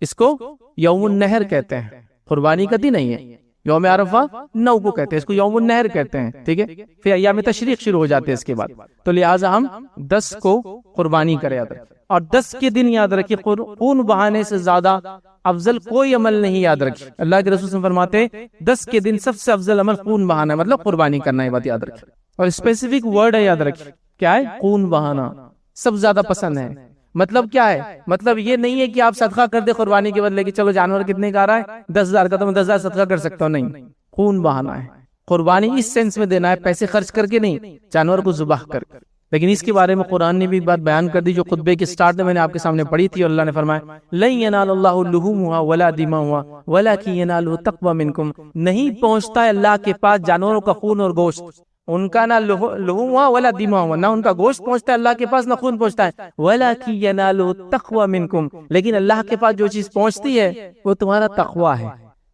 اس کو یوم النحر کہتے ہیں، قربانی کا دن نہیں ہے، یوم عرفہ 9 کو کہتے ہیں، اس کو یوم النحر کہتے ہیں، ٹھیک ہے، پھر ایام تشریق شروع ہو جاتے ہیں اس کے بعد، تو لہٰذا ہم 10 کو قربانی کریں، یاد رکھیں۔ اور 10 کے دن یاد رکھیے خون بہانے سے زیادہ افضل کوئی عمل نہیں، یاد رکھیے، اللہ کے رسول فرماتے ہیں 10 کے دن سب سے افضل عمل خون بہانا ہے، مطلب قربانی کرنا ہے، بات یاد رکھیے، اور اسپیسیفک ورڈ ہے، یاد رکھیے کیا ہے، خون بہانا سب زیادہ پسند ہے۔ مطلب کیا ہے، مطلب یہ نہیں ہے کہ آپ صدقہ کر دے قربانی کے بدلے کہ چلو جانور کتنے کا آ رہا ہے 10,000 کا تو میں 10,000 صدقہ کر سکتا ہوں، نہیں، خون بہانا ہے، قربانی اس سینس میں دینا ہے پیسے خرچ کر کے نہیں، جانور کو ذبح کر کے۔ لیکن اس کے بارے میں قرآن نے بھی بات بیان کر دی جو خطبے کے سٹارٹ میں نے آپ کے سامنے پڑھی تھی، اور اللہ نے فرمایا لن ینال اللہ لحومھا ولا دماؤھا ولکن ینالہ التقوی منکم، نہیں پہنچتا ہے اللہ کے پاس جانوروں کا خون اور گوشت، ان کا نہ لحومھا ولا دماؤھا، نہ ان کا گوشت پہنچتا ہے اللہ کے پاس، نہ خون پہنچتا ہے، ولکن ینالہ التقوی منکم، لیکن اللہ کے پاس جو چیز پہنچتی ہے وہ تمہارا تقوی ہے،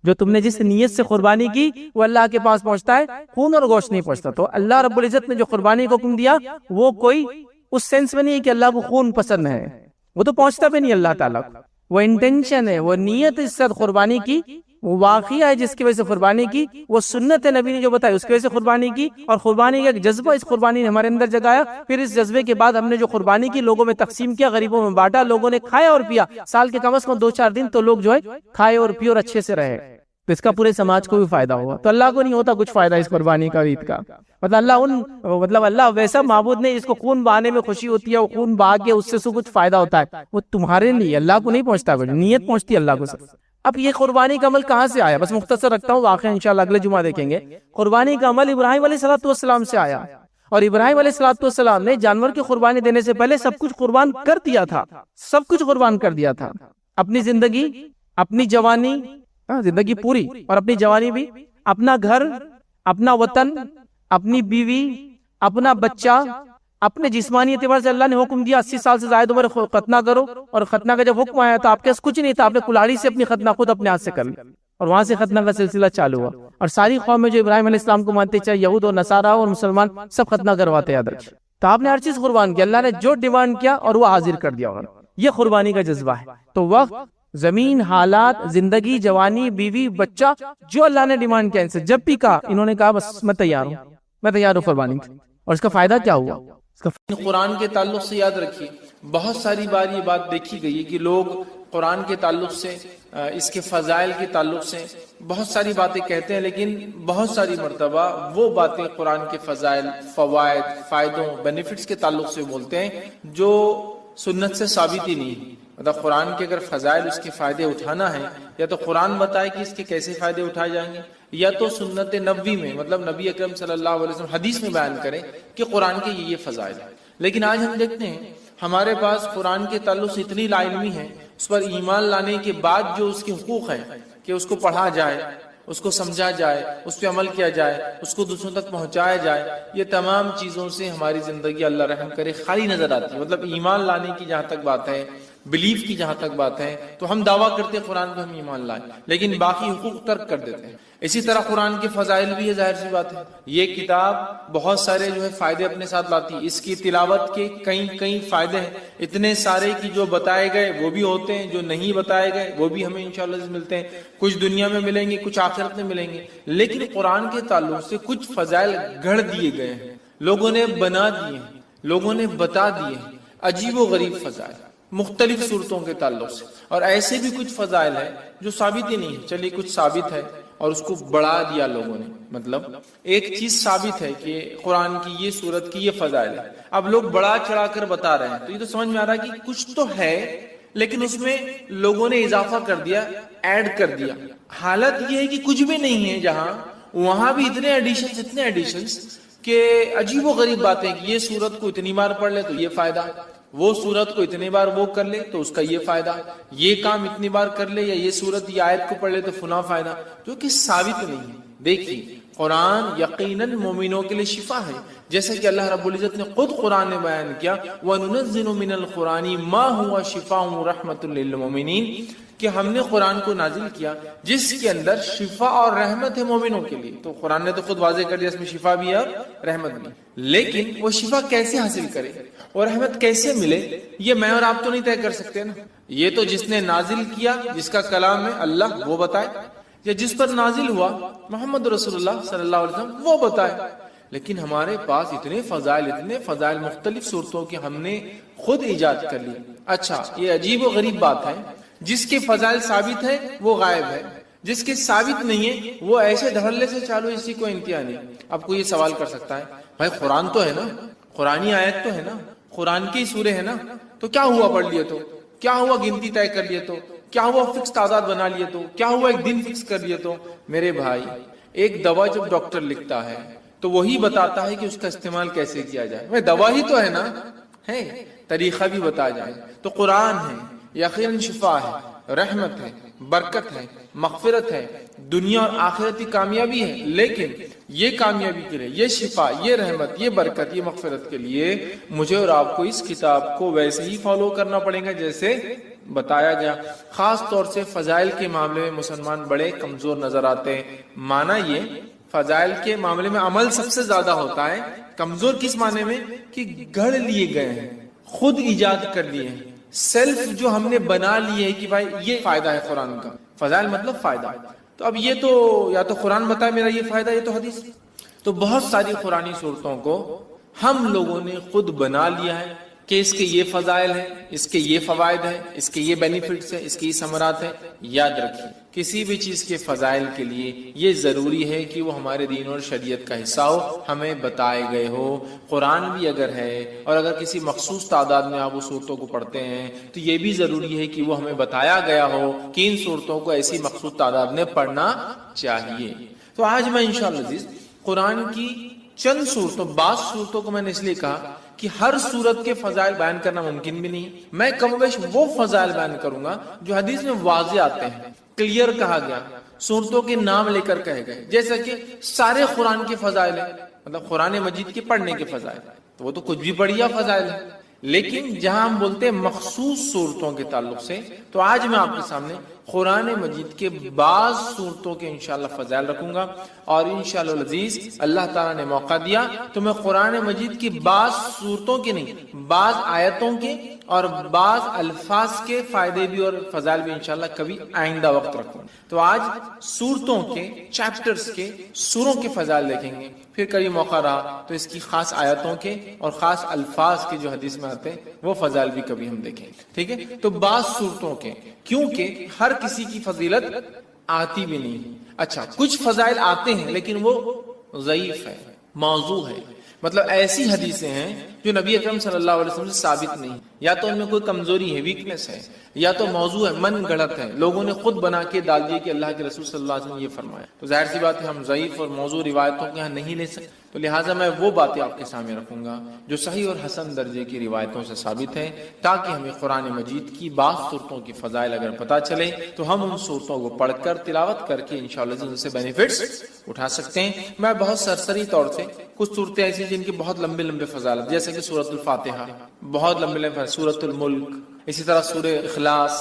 جو تم نے جس نیت سے قربانی کی وہ اللہ کے پاس پہنچتا ہے، خون اور گوشت نہیں پہنچتا۔ تو اللہ رب العزت نے جو قربانی کو حکم دیا وہ کوئی اس سینس میں نہیں ہے کہ اللہ کو خون پسند ہے، وہ تو پہنچتا بھی نہیں اللہ تعالیٰ کو، وہ انٹینشن ہے، وہ نیت اس سے قربانی کی، وہ واقعہ ہے جس کی وجہ سے قربانی کی، وہ سنت ہے نبی نے جو بتائی اس کی وجہ سے قربانی کی، اور قربانی کا ایک جذبہ اس قربانی نے ہمارے اندر جگایا، پھر اس جذبے کے بعد ہم نے جو قربانی کی لوگوں میں تقسیم کیا، غریبوں میں بانٹا، لوگوں نے کھایا اور پیا، سال کے کم از کم 2-4 دن تو لوگ جو ہے کھائے اور پیے اور اچھے سے رہے، تو اس کا پورے سماج کو بھی فائدہ ہوا۔ تو اللہ کو نہیں ہوتا کچھ فائدہ اس قربانی کا، عید کا، اللہ ویسا معبود نہیں، اس کو خون بہانے میں خوشی ہوتی ہے، وہ خون بہا کے اس سے کچھ فائدہ ہوتا ہے، وہ تمہارے لیے، اللہ کو نہیں پہنچتا، کچھ نیت پہنچتی ہے اللہ کو سب۔ اب یہ قربانی کا عمل کہاں سے آیا؟ بس مختصر رکھتا ہوں، واقعہ انشاءاللہ اگلے جمعہ دیکھیں گے۔ قربانی کا عمل ابراہیم علیہ السلام سے آیا، اور ابراہیم علیہ السلام نے جانور کی قربانی دینے سے پہلے سب کچھ قربان کر دیا تھا، سب کچھ قربان کر دیا تھا، اپنی زندگی، اپنی جوانی، زندگی پوری اور اپنی جوانی بھی، اپنا گھر، اپنا وطن، اپنی بیوی، اپنا بچہ، اپنے جسمانی اعتبار سے اللہ نے حکم دیا 80 سال سے زائد عمر ختنہ کرو، اور ختنہ کا جب حکم آیا تو آپ کے پاس کچھ نہیں تھا، آپ نے کلاڑی سے اپنی ختنہ خود اپنے ہاتھ سے کر لی، اور وہاں سے ختنہ کا سلسلہ چالو ہوا، اور ساری قومیں جو ابراہیم علیہ السلام کو مانتے، چاہے یہود اور نصارہ اور مسلمان، سب ختنہ کرواتے، یاد رکھیں۔ تو آپ نے ہر چیز قربان کی، اللہ نے جو ڈیمانڈ کیا اور وہ حاضر کر دیا، یہ قربانی کا جذبہ ہے۔ تو وقت، زمین، حالات، زندگی، جوانی، بیوی، بچہ، جو اللہ نے ڈیمانڈ کیا، ان سے جب بھی کہا، انہوں نے کہا بس میں تیار ہوں قربانی کی۔ اور اس کا فائدہ کیا ہوا؟ قرآن کے تعلق سے یاد رکھیے بہت ساری بار یہ بات دیکھی گئی ہے کہ لوگ قرآن کے تعلق سے، اس کے فضائل کے تعلق سے بہت ساری باتیں کہتے ہیں، لیکن بہت ساری مرتبہ وہ باتیں قرآن کے فضائل، فوائد، فائدوں، بینیفٹس کے تعلق سے بولتے ہیں جو سنت سے ثابت ہی نہیں۔ مطلب قرآن کے اگر فضائل، اس کے فائدے اٹھانا ہے، یا تو قرآن بتائے کہ اس کے کیسے فائدے اٹھائے جائیں گے، یا تو سنت نبوی میں، مطلب نبی اکرم صلی اللہ علیہ وسلم حدیث میں بیان کریں کہ قرآن کے یہ فضائل ہیں۔ لیکن آج ہم دیکھتے ہیں ہمارے پاس قرآن کے تعلق سے اتنی لا علمی ہے، اس پر ایمان لانے کے بعد جو اس کے حقوق ہیں کہ اس کو پڑھا جائے، اس کو سمجھا جائے، اس پہ عمل کیا جائے، اس کو دوسروں تک پہنچایا جائے، یہ تمام چیزوں سے ہماری زندگی اللہ رحم کرے خالی نظر آتی ہے۔ مطلب ایمان لانے کی جہاں تک بات ہے، بلیف کی جہاں تک بات ہے، تو ہم دعویٰ کرتے ہیں قرآن پہ ہم ایمان لائیں، لیکن باقی حقوق ترک کر دیتے ہیں۔ اسی طرح قرآن کے فضائل بھی ہے، ظاہر سی بات ہے، یہ کتاب بہت سارے جو ہے فائدے اپنے ساتھ لاتی ہے، اس کی تلاوت کے کئی فائدے ہیں، اتنے سارے کی جو بتائے گئے وہ بھی ہوتے ہیں، جو نہیں بتائے گئے وہ بھی ہمیں انشاءاللہ ملتے ہیں، کچھ دنیا میں ملیں گے، کچھ آخرت میں ملیں گے۔ لیکن قرآن کے تعلق سے کچھ فضائل گھڑ دیے گئے ہیں، لوگوں نے بنا دیے ہیں، لوگوں نے بتا دیے ہیں، عجیب و غریب فضائل مختلف صورتوں کے تعلق سے، اور ایسے بھی کچھ فضائل ہیں جو ثابت ہی نہیں ہے، چلیے کچھ ثابت ہے اور اس کو بڑھا دیا لوگوں نے۔ مطلب ایک چیز ثابت ہے کہ قرآن کی یہ صورت کی یہ فضائل ہے، اب لوگ بڑا چڑھا کر بتا رہے ہیں، تو یہ تو سمجھ میں آ رہا ہے کہ کچھ تو ہے، لیکن اس میں لوگوں نے اضافہ کر دیا، ایڈ کر دیا۔ حالت یہ ہے کہ کچھ بھی نہیں ہے جہاں، وہاں بھی اتنے ایڈیشنز کہ عجیب و غریب باتیں کہ یہ صورت کو اتنی بار پڑھ لے تو یہ فائدہ، وہ صورت کو اتنی بار وہ کر لے تو اس کا یہ فائدہ، یہ کام اتنی بار کر لے، یا یہ صورت یہ آیت کو پڑھ لے تو فلاں فائدہ، جو کہ ثابت نہیں ہے۔ دیکھیے قرآن یقیناً مومنوں کے لیے شفا ہے، جیسے کہ اللہ رب العزت نے خود قرآن میں بیان کیا وَنُنَزِّلُ مِنَ الْقُرْآنِ مَا هُوَ شِفَاءٌ وَرَحْمَةٌ لِّلْمُؤْمِنِينَ، کہ ہم نے قرآن کو نازل کیا جس کے اندر شفا اور رحمت ہے مومنوں کے لیے۔ تو قرآن نے تو خود واضح کر دیا اس میں شفا بھی ہے اور رحمت بھی، لیکن وہ شفا کیسے حاصل کرے اور رحمت کیسے ملے، یہ میں اور آپ تو نہیں طے کر سکتے نا، یہ تو جس نے نازل کیا، جس کا کلام ہے اللہ، وہ بتائے، یا جس پر نازل ہوا محمد رسول اللہ صلی اللہ علیہ وسلم، وہ بتائے۔ لیکن ہمارے پاس اتنے فضائل مختلف صورتوں کے ہم نے خود ایجاد کر لی۔ اچھا، یہ عجیب و غریب بات ہے، جس کے فضائل ثابت ہے وہ غائب ہے، جس کے ثابت نہیں ہے وہ ایسے دھڑلے سے چالو، اسی کو انتہا نہیں۔ اب کوئی یہ سوال کر سکتا ہے بھائی قرآن تو ہے نا، قرآنی آیت تو ہے نا، قرآن کی سورے ہے نا، تو کیا ہوا پڑھ لیے تو، کیا ہوا گنتی طے کر لیے تو، کیا ہوا فکس تعداد بنا لیے تو، کیا ہوا ایک دن فکس کر لیے تو؟ میرے بھائی، ایک دوا جب ڈاکٹر لکھتا ہے تو وہی بتاتا ہے کہ اس کا استعمال کیسے کیا جائے. میں دوا ہی تو ہے نا، ہے طریقہ بھی بتایا جائے. تو قرآن ہے، یقیناً شفا ہے، رحمت ہے، برکت ہے، مغفرت ہے، دنیا اور آخرتی کامیابی ہے. لیکن یہ کامیابی کے لیے، یہ شفا، یہ رحمت، یہ برکت، یہ مغفرت کے لیے مجھے اور آپ کو اس کتاب کو ویسے ہی فالو کرنا پڑے گا جیسے بتایا گیا. خاص طور سے فضائل کے معاملے میں مسلمان بڑے کمزور نظر آتے ہیں. مانا یہ فضائل کے معاملے میں عمل سب سے زیادہ ہوتا ہے. کمزور کس معنی میں؟ کہ گھڑ لیے گئے ہیں، خود ایجاد کر لیے ہیں، سیلف جو ہم نے بنا لیے ہے کہ بھائی یہ فائدہ ہے قرآن کا. فضائل مطلب فائدہ. تو اب یہ تو یا تو قرآن بتائے میرا یہ فائدہ، یہ تو حدیث. تو بہت ساری قرآنی صورتوں کو ہم لوگوں نے خود بنا لیا ہے کہ اس کے یہ فضائل ہیں، اس کے یہ فوائد ہیں، اس کے یہ بینیفٹس ہیں، اس کے یہ ثمرات ہیں. یاد رکھیے کسی بھی چیز کے فضائل کے لیے یہ ضروری ہے کہ وہ ہمارے دین اور شریعت کا حصہ ہو، ہمیں بتائے گئے ہو. قرآن بھی اگر ہے اور اگر کسی مخصوص تعداد میں آپ اس صورتوں کو پڑھتے ہیں تو یہ بھی ضروری ہے کہ وہ ہمیں بتایا گیا ہو کہ ان صورتوں کو ایسی مخصوص تعداد میں پڑھنا چاہیے. تو آج میں انشاءاللہ عزیز قرآن کی چند صورتوں، بعض صورتوں کو میں نے اس لیے کہا کہ ہر صورت کے فضائل بیان کرنا ممکن بھی نہیں. میں کم بیش وہ فضائل بیان کروں گا جو حدیث میں واضح آتے ہیں، کلیئر کہا گیا، صورتوں کے نام لے کر کہے گئے. جیسا کہ سارے قرآن کے فضائل ہیں، مطلب قرآن مجید کے پڑھنے کے فضائل، تو وہ تو کچھ بھی بڑھیا فضائل ہیں. لیکن جہاں ہم بولتے ہیں مخصوص صورتوں کے تعلق سے، تو آج میں آپ کے سامنے قرآن مجید کے بعض صورتوں کے انشاءاللہ فضائل رکھوں گا. اور انشاءاللہ العزیز اللہ تعالیٰ نے موقع دیا تو میں قرآن مجید کی بعض صورتوں کے نہیں، بعض آیتوں کے اور بعض الفاظ کے فائدے بھی اور فضائل بھی انشاءاللہ کبھی آئندہ وقت رکھوں. تو آج صورتوں کے، چیپٹرز کے، سوروں کے فضائل دیکھیں گے. پھر کبھی موقع رہا تو اس کی خاص آیتوں کے اور خاص الفاظ کے جو حدیث میں آتے ہیں وہ فضائل بھی کبھی ہم دیکھیں. ٹھیک ہے؟ تو بعض صورتوں کے، کیونکہ ہر کسی کی فضیلت آتی بھی نہیں. اچھا کچھ فضائل آتے ہیں لیکن وہ ضعیف ہے، موضوع ہے. مطلب ایسی حدیثیں ہیں جو نبی اکرم صلی اللہ علیہ وسلم سے ثابت نہیں، یا تو ان میں کوئی کمزوری ہے، ویکنس ہے، یا تو موضوع ہے، من گڑت ہے، لوگوں نے خود بنا کے ڈال دیے کہ اللہ کے رسول صلی اللہ علیہ وسلم نے یہ فرمایا. تو ظاہر سی بات ہے ہم ضعیف اور موضوع روایتوں کے یہاں نہیں لے سکتے. تو لہٰذا میں وہ باتیں آپ کے سامنے رکھوں گا جو صحیح اور حسن درجے کی روایتوں سے ثابت ہیں، تاکہ ہمیں قرآن مجید کی بعض صورتوں کی فضائل اگر پتہ چلے تو ہم ان صورتوں کو پڑھ کر تلاوت کر کے انشاءاللہ ان سے بینیفٹس اٹھا سکتے ہیں. میں بہت سرسری طور سے کچھ صورتیں ایسی جن کی بہت لمبے لمبے فضائل، جیسے کہ سورۃ الفاتحہ، بہت لمبے لمبے، سورۃ الملک، اسی طرح سورہ اخلاص،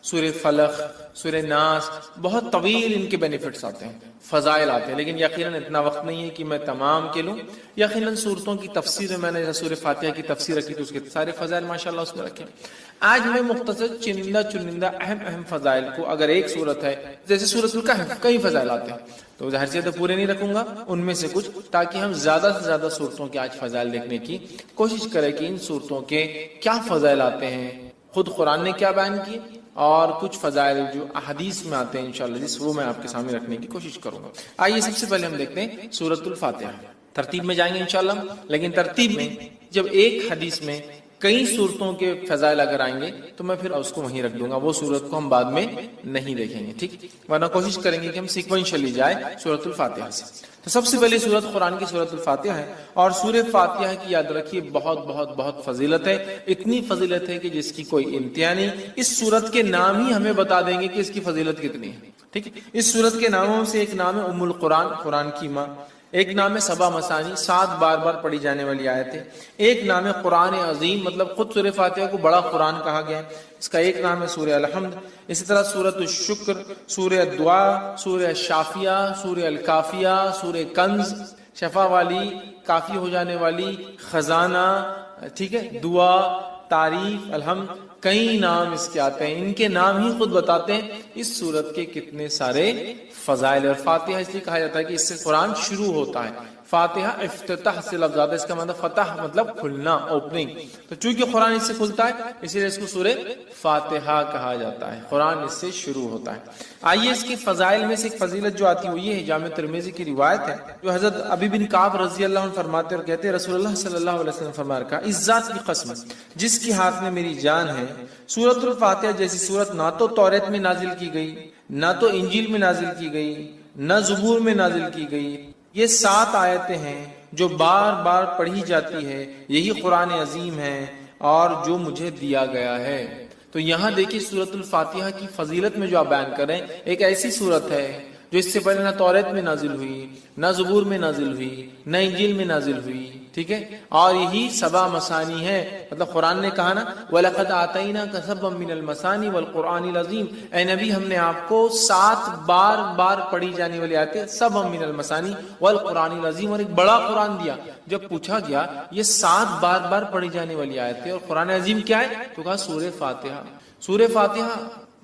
سورہ فلق، سورہ ناس، بہت طویل ان کے بینیفٹس آتے ہیں، فضائل آتے ہیں. لیکن یقیناً اتنا وقت نہیں ہے کہ میں تمام کے لوں. یقیناً صورتوں کی تفسیر میں نے سورہ فاتحہ کی تفسیر رکھی تو اس کے سارے فضائل ماشاءاللہ اس میں رکھے. آج میں مختصر چنندہ اہم فضائل کو، اگر ایک صورت ہے جیسے سورۃ الکہف، کئی فضائل آتے ہیں تو ظاہر سی بات پورے نہیں رکھوں گا، ان میں سے کچھ، تاکہ ہم زیادہ سے زیادہ صورتوں کے آج فضائل دیکھنے کی کوشش کریں کہ ان صورتوں کے کیا فضائل آتے ہیں، خود قرآن نے کیا بیان کیے، اور کچھ فضائل جو احادیث میں آتے ہیں انشاءاللہ جس وہ میں آپ کے سامنے رکھنے کی کوشش کروں گا. آئیے سب سے پہلے ہم دیکھتے ہیں سورۃ الفاتحہ. ترتیب میں جائیں گے انشاءاللہ، لیکن ترتیب میں جب ایک حدیث میں کئی صورتوں کے فضائل اگر آئیں گے تو میں پھر اس کو وہیں رکھ دوں گا، وہ صورت کو ہم بعد میں نہیں دیکھیں گے. ٹھیک، ورنہ کوشش کریں گے کہ ہم سیکوینشلی جائے سورۃ الفاتحہ سے. تو سب سے پہلی سورت قرآن کی سورۃ الفاتحہ ہے، اور سورہ فاتحہ کی یاد رکھیے بہت بہت بہت فضیلت ہے. اتنی فضیلت ہے کہ جس کی کوئی انتہا نہیں. اس سورت کے نام ہی ہمیں بتا دیں گے کہ اس کی فضیلت کتنی ہے. ٹھیک ہے، اس سورت کے ناموں سے ایک نام ہے ام القرآن، قرآن کی ماں. ایک نام ہے سبا مسانی، 7 بار بار پڑھی جانے والی آیت ہے. ایک نام ہے قرآن عظیم، مطلب خود سورہ فاتحہ کو بڑا قرآن کہا گیا ہے. اس کا ایک نام ہے سورہ الحمد. اسی طرح سورۃ الشکر، سورہ دعا، سورہ شافیہ، سورہ الکافیہ، سورہ کنز، شفا والی، کافی ہو جانے والی، خزانہ، ٹھیک ہے، دعا، تعریف، الحمد، کئی نام اس کے آتے ہیں. ان کے نام ہی خود بتاتے ہیں اس سورت کے کتنے سارے فضائل. اور فاتحہ اس لیے کہا جاتا ہے کہ اس سے قرآن شروع ہوتا ہے. فاتحہ افتتاح سے لفظ آتا ہے، اس کا مطلب فتح مطلب کھلنا، اوپننگ. تو چونکہ قرآن اس سے کھلتا ہے اسی لیے اس کو سورہ فاتحہ کہا جاتا ہے، قرآن اس سے شروع ہوتا ہے. آئیے اس کی فضائل میں سے ایک فضیلت جو آتی ہے وہ یہ ہے، جامع ترمذی کی روایت ہے جو حضرت ابی بن کعب رضی اللہ عنہ فرماتے اور کہتے ہیں رسول اللہ صلی اللہ علیہ وسلم فرمایا کہا، اس ذات کی قسم جس کی ہاتھ میں میری جان ہے، سورۃ الفاتحہ جیسی سورت نہ تو توریت میں نازل کی گئی، نہ تو انجیل میں نازل کی گئی، نہ زبور میں نازل کی گئی. یہ 7 آیتیں ہیں جو بار بار پڑھی جاتی ہے. یہی قرآن عظیم ہے اور جو مجھے دیا گیا ہے. تو یہاں دیکھیے سورۃ الفاتحہ کی فضیلت میں جو آپ بیان کریں، ایک ایسی سورت ہے جو اس سے پہلے نہ توریت میں نازل ہوئی، نہ زبور میں نازل ہوئی، نہ انجیل میں نازل ہوئی. ٹھیک ہے، اور یہی 7 مثانی ہے. مطلب قرآن نے کہا نا وَلَقَدْ آتَيْنَاكَ سَبْعًا مِّنَ الْمَثَانِي وَالْقُرْآنِ الْعَظِيمِ، اے نبی ہم نے آپ کو 7 بار پڑھی جانے والی آیتیں، سبعًا مِّنَ الْمَثَانِي وَالْقُرْآنِ الْعَظِيمِ، اور ایک بڑا قرآن دیا. جب پوچھا گیا یہ 7 بار پڑھی جانے والی آیتیں اور قرآن عظیم کیا ہے، تو کہا سورہ فاتحہ. سورہ فاتحہ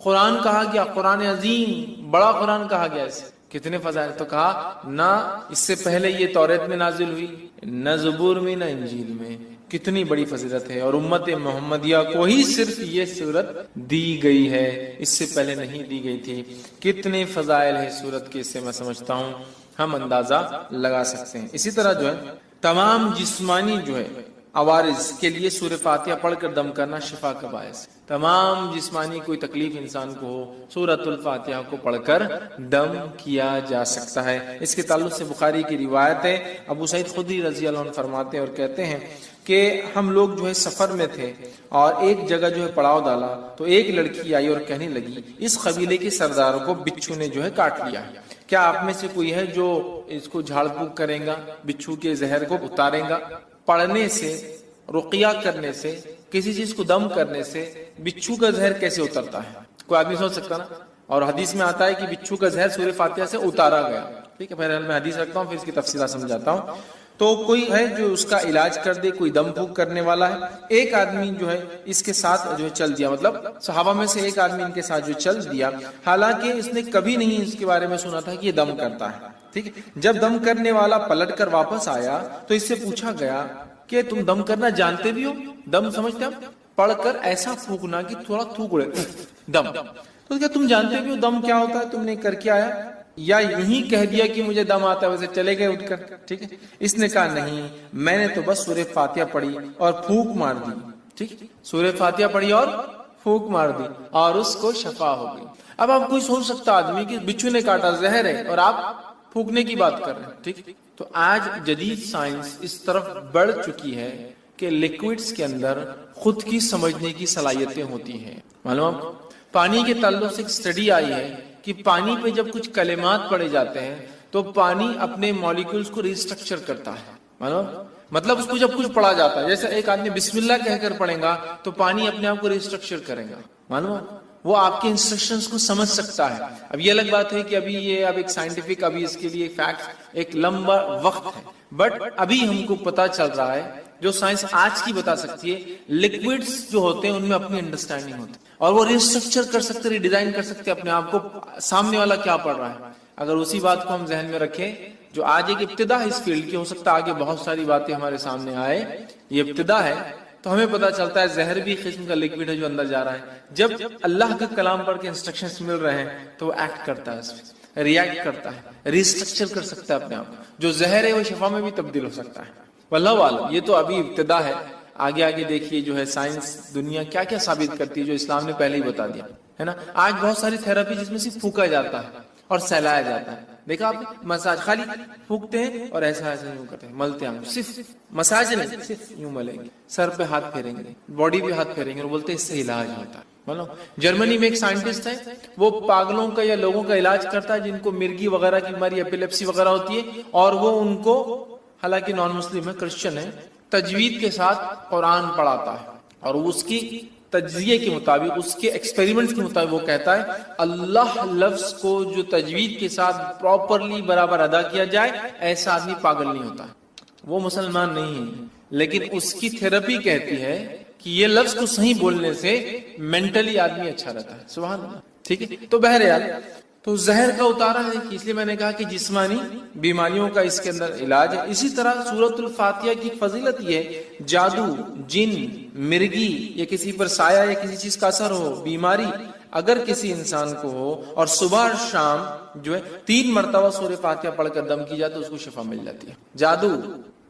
قرآن کہا گیا، قرآن عظیم بڑا قرآن کہا گیا. اسے کتنے فضائل، تو کہا نہ اس سے پہلے یہ توریت میں نازل ہوئی، نہ زبور میں، نہ انجیل میں. کتنی بڑی فضیلت ہے. اور امت محمدیہ کو ہی صرف یہ سورت دی گئی ہے، اس سے پہلے نہیں دی گئی تھی. کتنے فضائل ہے سورت کے، اس سے میں سمجھتا ہوں ہم اندازہ لگا سکتے ہیں. اسی طرح جو ہے تمام جسمانی جو ہے عوارض کے لیے سورہ فاتحہ پڑھ کر دم کرنا شفا کا باعث. تمام جسمانی کوئی تکلیف انسان کو ہو، سورۃ الفاتحہ کو پڑھ کر دم کیا جا سکتا ہے. اس کے تعلق سے بخاری کی روایت ہے، ابو سعید خدری رضی اللہ عنہ فرماتے ہیں اور کہتے ہیں کہ ہم لوگ جو ہے سفر میں تھے اور ایک جگہ جو ہے پڑاؤ ڈالا تو ایک لڑکی آئی اور کہنے لگی اس قبیلے کے سرداروں کو بچھو نے جو ہے کاٹ لیا، کیا آپ میں سے کوئی ہے جو اس کو جھاڑ پھونک کرے گا، بچھو کے زہر کو اتارے گا؟ پڑھنے سے، رقیہ کرنے سے، کسی چیز کو دم کرنے سے بچھو کا زہر کیسے اترتا ہے؟ کوئی آدمی سوچ سکتا نا. اور حدیث میں آتا ہے کہ بچھو کا زہر سورہ فاتحہ سے اتارا گیا. ٹھیک ہے، پہلے میں حدیث رکھتا ہوں پھر اس کی تفصیلات سمجھاتا ہوں. تو کوئی ہے جو اس کا علاج کر دے، کوئی دم پھونک کرنے والا ہے. ایک آدمی جو ہے اس کے ساتھ جو ہے چل دیا، مطلب صحابہ میں سے ایک آدمی ان کے ساتھ جو چل دیا، حالانکہ اس نے کبھی نہیں اس کے بارے میں سنا تھا کہ یہ دم کرتا ہے. ٹھیک ہے، جب دم کرنے والا پلٹ کر واپس آیا تو اس سے پوچھا گیا کہ تم دم کرنا جانتے بھی ہو؟ دم سمجھتے ہو؟ پڑھ کر ایسا پھونکنا کہ تھوڑا تھوک اڑے دم. تو کیا تم جانتے بھی ہو دم کیا ہوتا ہے؟ تم نے کر کے آیا یا یوں ہی کہہ دیا کہ مجھے دم آتا ہے ویسے چلے گئے اٹھ کر؟ ٹھیک ہے، اس نے کہا نہیں، میں نے تو بس سورہ فاتحہ پڑھی اور پھونک مار دی. ٹھیک، سورہ فاتحہ پڑھی اور پھونک مار دی اور اس کو شفا ہو گئی. اب آپ کوئی سوچ سکتا آدمی کہ بچھو نے کاٹا، زہر ہے، اور آپ پھونکنے کی بات کر رہے ہیں. ٹھیک، تو آج جدید سائنس اس طرف بڑھ چکی ہے کہ لیکوڈز کے اندر خود کی سمجھنے کی صلاحیتیں ہوتی ہیں. معلوم، پانی کے تعلق سے ایک اسٹڈی آئی ہے کہ پانی پہ جب کچھ کلمات پڑھے جاتے ہیں تو پانی اپنے مالیکولز کو ریسٹرکچر کرتا ہے. معلوم، مطلب اس کو جب کچھ پڑھا جاتا ہے، جیسے ایک آدمی بسم اللہ کہہ کر پڑھے گا تو پانی اپنے آپ کو ریسٹرکچر کرے گا. معلوم، وہ آپ کے انسٹرکشنز کو سمجھ سکتا ہے. اب یہ الگ بات ہے کہ ابھی یہ ایک سائنٹیفک، ابھی اس کے لیے فیکٹ ایک لمبا وقت ہے، بٹ ابھی ہم کو پتا چل رہا ہے جو سائنس آج کی بتا سکتی ہے. لکوڈز جو ہوتے ہیں ان میں اپنی انڈرسٹینڈنگ ہوتی ہے اور وہ ریسٹرکچر کر سکتے، ری ڈیزائن کر سکتے اپنے آپ کو، سامنے والا کیا پڑھ رہا ہے. اگر اسی بات کو ہم ذہن میں رکھیں، جو آج ایک ابتدا ہے اس فیلڈ کی، ہو سکتا ہے آگے بہت ساری باتیں ہمارے سامنے آئے، یہ ابتدا ہے، تو ہمیں پتا چلتا ہے زہر بھی قسم کا لکوڈ ہے جو اندر جا رہا ہے. جب اللہ کا کلام پڑھ کے انسٹرکشنز مل رہے ہیں تو وہ ایکٹ کرتا ہے، اس میں ریئیکٹ کرتا ہے، ریسٹرکچر کر سکتا ہے اپنے آپ. جو زہر ہے وہ شفا میں بھی تبدیل ہو سکتا ہے. واللہ عالم، یہ تو ابھی ابتدا ہے. آگے آگے دیکھیے جو ہے سائنس دنیا کیا کیا ثابت کرتی ہے جو اسلام نے پہلے ہی بتا دیا ہے نا. آج بہت ساری تھراپی جس میں صرف پھونکا جاتا ہے اور سہلایا جاتا ہے. دیکھا آپ مساج، خالی پھونکتے ہیں اور ایسا ایسا یوں کرتے ہیں، ملتے ہیں. صرف مساج نہیں، صرف یوں ملیں گے، سر پہ ہاتھ پھیریں گے، باڈی پہ ہاتھ پھیریں گے اور بولتے ہیں اس سے علاج ہوتا ہے. جرمنی میں ایک سائنٹسٹ ہے، وہ پاگلوں کا یا لوگوں کا علاج کرتا ہے جن کو مرگی وغیرہ کی بیماری، ایپیلیپسی وغیرہ ہوتی ہے، اور وہ ان کو، حالانکہ نان مسلم ہے، کرسچن ہے، تجوید کے ساتھ قرآن پڑھاتا ہے اور اس کی تجزیے کے مطابق، اس کے ایکسپیریمنٹس کے مطابق وہ کہتا ہے اللہ لفظ کو جو تجوید کے ساتھ پراپرلی برابر ادا کیا جائے ایسا آدمی پاگل نہیں ہوتا. وہ مسلمان نہیں ہے لیکن اس کی تھراپی کہتی ہے کہ یہ لفظ کو صحیح بولنے سے مینٹلی آدمی اچھا رہتا ہے. سبحان اللہ. ٹھیک ہے، تو بہرحال تو زہر کا اتارا ہے، اس لیے میں نے کہا کہ جسمانی بیماریوں کا اس کے اندر علاج ہے. اسی طرح سورۃ الفاتحہ کی فضیلت یہ ہے، جادو، جن، مرگی یا کسی پر سایہ یا کسی چیز کا اثر ہو، بیماری اگر کسی انسان کو ہو اور صبح اور شام جو ہے 3 مرتبہ سورہ فاتحہ پڑھ کر دم کی جائے تو اس کو شفا مل جاتی ہے. جادو،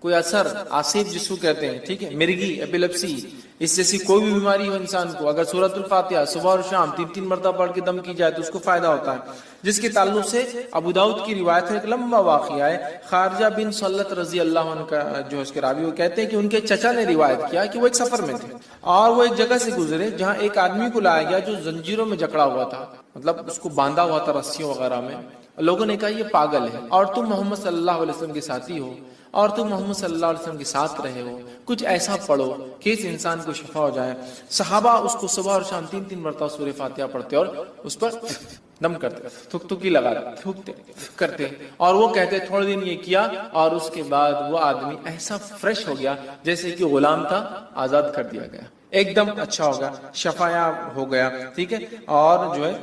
کوئی اثر، آصیب جس کو کہتے ہیں، ٹھیک ہے، مرگی، ایپیلیپسی، اس جیسی کوئی بھی بیماری ہو انسان کو، اگر سورۃ الفاتحہ صبح اور شام 3 مرتبہ پڑھ کے دم کی جائے تو اس کو فائدہ ہوتا ہے. جس کے تعلق سے ابو داؤد کی روایت ہے، ایک لمبا واقعہ ہے. خارجہ بن سلت رضی اللہ عنہ کا جو اس کے راوی، وہ کہتے ہیں کہ ان کے چچا نے روایت کیا کہ وہ ایک سفر میں تھے اور وہ ایک جگہ سے گزرے جہاں ایک آدمی کو لایا گیا جو زنجیروں میں جکڑا ہوا تھا، مطلب اس کو باندھا ہوا تھا رسیوں وغیرہ میں. لوگوں نے کہا یہ پاگل ہے اور تم محمد صلی اللہ علیہ وسلم کے ساتھی ہو اور تم محمد صلی اللہ علیہ وسلم کے ساتھ رہے ہو، کچھ ایسا پڑھو کہ اس انسان کو شفا ہو جائے. صحابہ اس کو صبح اور شام 3 مرتبہ سورہ فاتحہ پڑھتے اور اس پر دم کرتے، تھوکی لگاتے، تھوکتے کرتے، اور وہ کہتے تھوڑے دن یہ کیا اور اس کے بعد وہ آدمی ایسا فریش ہو گیا جیسے کہ غلام تھا، آزاد کر دیا گیا، ایک دم اچھا ہو گیا، شفایاب ہو گیا. ٹھیک ہے. اور جو ہے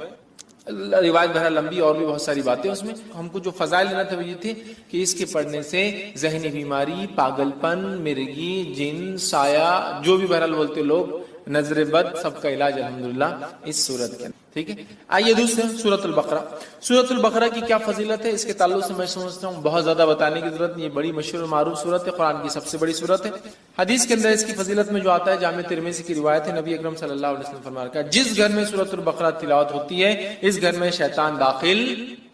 روایت بہرحال لمبی اور بھی بہت ساری باتیں اس میں. ہم کو جو فضائل لینا تھا وہ یہ تھے کہ اس کے پڑھنے سے ذہنی بیماری، پاگل پن، مرگی، جن، سایہ، جو بھی بہرحال بولتے لوگ، نظر بد، سب کا علاج الحمدللہ اس سورت کے. ٹھیک ہے. آئیے دوسرے سورۃ البقرہ. سورۃ البقرہ کی کیا فضیلت ہے اس کے تعلق سے میں سمجھتا ہوں بہت زیادہ بتانے کی ضرورت نہیں. یہ بڑی مشہور و معروف سورت ہے، قرآن کی سب سے بڑی سورت ہے. حدیث کے اندر اس کی فضیلت میں جو آتا ہے، جامع ترمذی کی روایت ہے، نبی اکرم صلی اللہ علیہ وسلم فرمایا کہ جس گھر میں سورۃ البقرہ تلاوت ہوتی ہے اس گھر میں شیطان داخل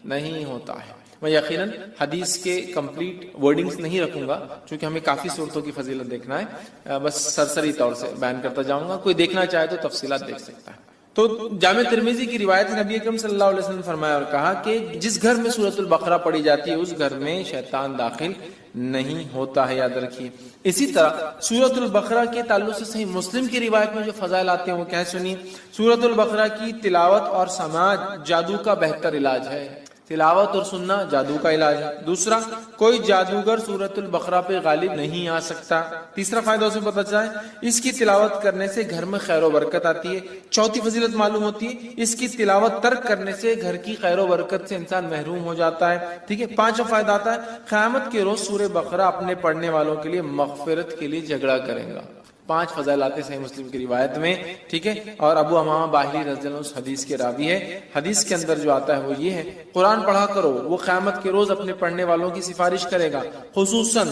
نہیں ہوتا ہے. میں یقیناً حدیث کے کمپلیٹ ورڈنگز نہیں رکھوں گا چونکہ ہمیں کافی صورتوں کی فضیلت دیکھنا ہے، بس سرسری طور سے بیان کرتا جاؤں گا. کوئی دیکھنا چاہے تو تفصیلات دیکھ سکتا ہے. تو جامع ترمذی کی روایت نبی اکرم صلی اللہ علیہ وسلم نے فرمایا اور کہا کہ جس گھر میں سورۃ البقرہ پڑھی جاتی ہے اس گھر میں شیطان داخل نہیں ہوتا ہے، یاد رکھیے. اسی طرح سورۃ البقرہ کے تعلق سے صحیح مسلم کی روایت میں جو فضائل آتے ہیں وہ کیا سنیے. سورۃ البقرہ کی تلاوت اور سماعت جادو کا بہتر علاج ہے. تلاوت اور سننا جادو کا علاج ہے. دوسرا، کوئی جادوگر سورۃ البقرہ پہ غالب نہیں آ سکتا. تیسرا فائدہ اسے پتہ چلا ہے اس کی تلاوت کرنے سے گھر میں خیر و برکت آتی ہے. چوتھی فضیلت معلوم ہوتی ہے اس کی تلاوت ترک کرنے سے گھر کی خیر و برکت سے انسان محروم ہو جاتا ہے. ٹھیک ہے. پانچواں فائدہ آتا ہے قیامت کے روز سورہ بقرہ اپنے پڑھنے والوں کے لیے مغفرت کے لیے جھگڑا کرے گا. 5 فضائل آتے صحیح مسلم کی روایت میں. ٹھیک ہے. اور ابو امامہ باہلی رضی اللہ عنہ اس حدیث کے راوی ہے. حدیث کے اندر جو آتا ہے وہ یہ ہے قرآن پڑھا کرو، وہ قیامت کے روز اپنے پڑھنے والوں کی سفارش کرے گا. خصوصاً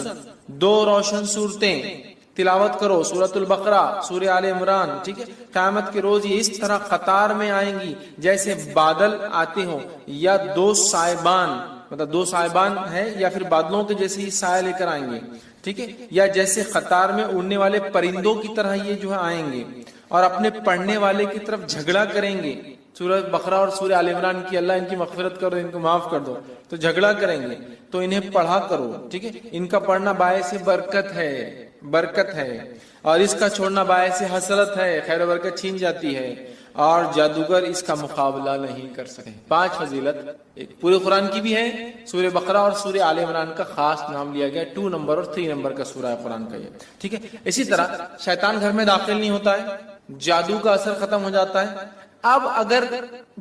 2 روشن صورتیں تلاوت کرو، سورۃ البقرہ، سورہ آل عمران. ٹھیک ہے. قیامت کے روز یہ اس طرح قطار میں آئیں گی جیسے بادل آتے ہوں یا 2 سائبان، مطلب 2 سائبان ہے یا پھر بادلوں کے جیسے ہی سایہ لے کر آئیں گے. ٹھیک ہے. یا جیسے قطار میں اڑنے والے پرندوں کی طرح یہ جو ہے آئیں گے اور اپنے پڑھنے والے کی طرف جھگڑا کریں گے. سورہ بقرہ اور سورہ آل عمران کی اللہ ان کی مغفرت کرو، ان کو معاف کر دو، تو جھگڑا کریں گے تو انہیں پڑھا کرو. ٹھیک ہے. ان کا پڑھنا باعث برکت ہے، برکت ہے، اور اس کا چھوڑنا باعث حسرت ہے، خیر و برکت چھین جاتی ہے اور جادوگر اس کا مقابلہ نہیں کر سکتے. 5 فضیلت ایک پورے قرآن کی بھی ہے. سورہ بقرہ اور سورہ آل عمران کا خاص نام لیا گیا، 2 نمبر اور 3 نمبر کا سورہ قرآن کا یہ. ٹھیک ہے. اسی طرح شیطان گھر میں داخل نہیں ہوتا ہے، جادو کا اثر ختم ہو جاتا ہے. اب اگر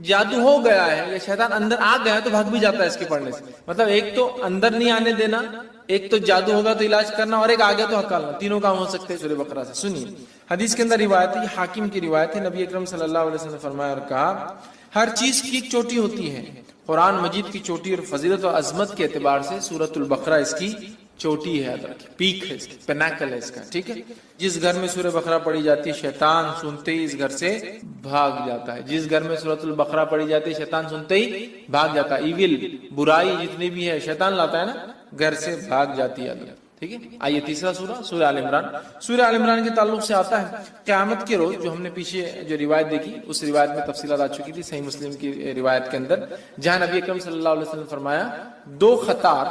جادو ہو گیا ہے یا شیطان اندر آ گیا ہے تو بھاگ بھی جاتا ہے اس کے پڑھنے سے. مطلب ایک تو اندر نہیں آنے دینا، ایک تو جادو ہوگا تو علاج کرنا، اور ایک آگے تو ہکالنا. تینوں کام ہو سکتے ہیں سورہ بقرہ سے. سنیے حدیث کے اندر روایت ہے، حاکم کی روایت ہے، نبی اکرم صلی اللہ علیہ وسلم نے فرمایا اور کہا ہر چیز کی ایک چوٹی ہوتی ہے. قرآن مجید کی چوٹی اور فضیلت و عظمت کے اعتبار سے سورۃ البقرہ اس کی چوٹی ہے، پیک ہے، پینیکل ہے اس کا. ٹھیک ہے. جس گھر میں سورہ بقرہ پڑھی جاتی ہے شیطان سنتے ہی اس گھر سے بھاگ جاتا ہے. جس گھر میں سورۃ البقرہ پڑھی جاتی ہے شیطان سنتے ہی بھاگ جاتا ہے. ایول، برائی جتنی بھی ہے شیطان لاتا ہے نا، گھر سے بھاگ جاتی ہے. ٹھیک ہے. آئیے تیسرا سورہ، سورہ آل عمران. سورہ آل عمران کے تعلق سے آتا ہے قیامت کے روز، جو ہم نے پیچھے جو روایت دیکھی اس روایت میں تفصیلات آ چکی تھی صحیح مسلم کی روایت کے اندر، جہاں نبی اکرم صلی اللہ علیہ وسلم نے فرمایا 2 قطار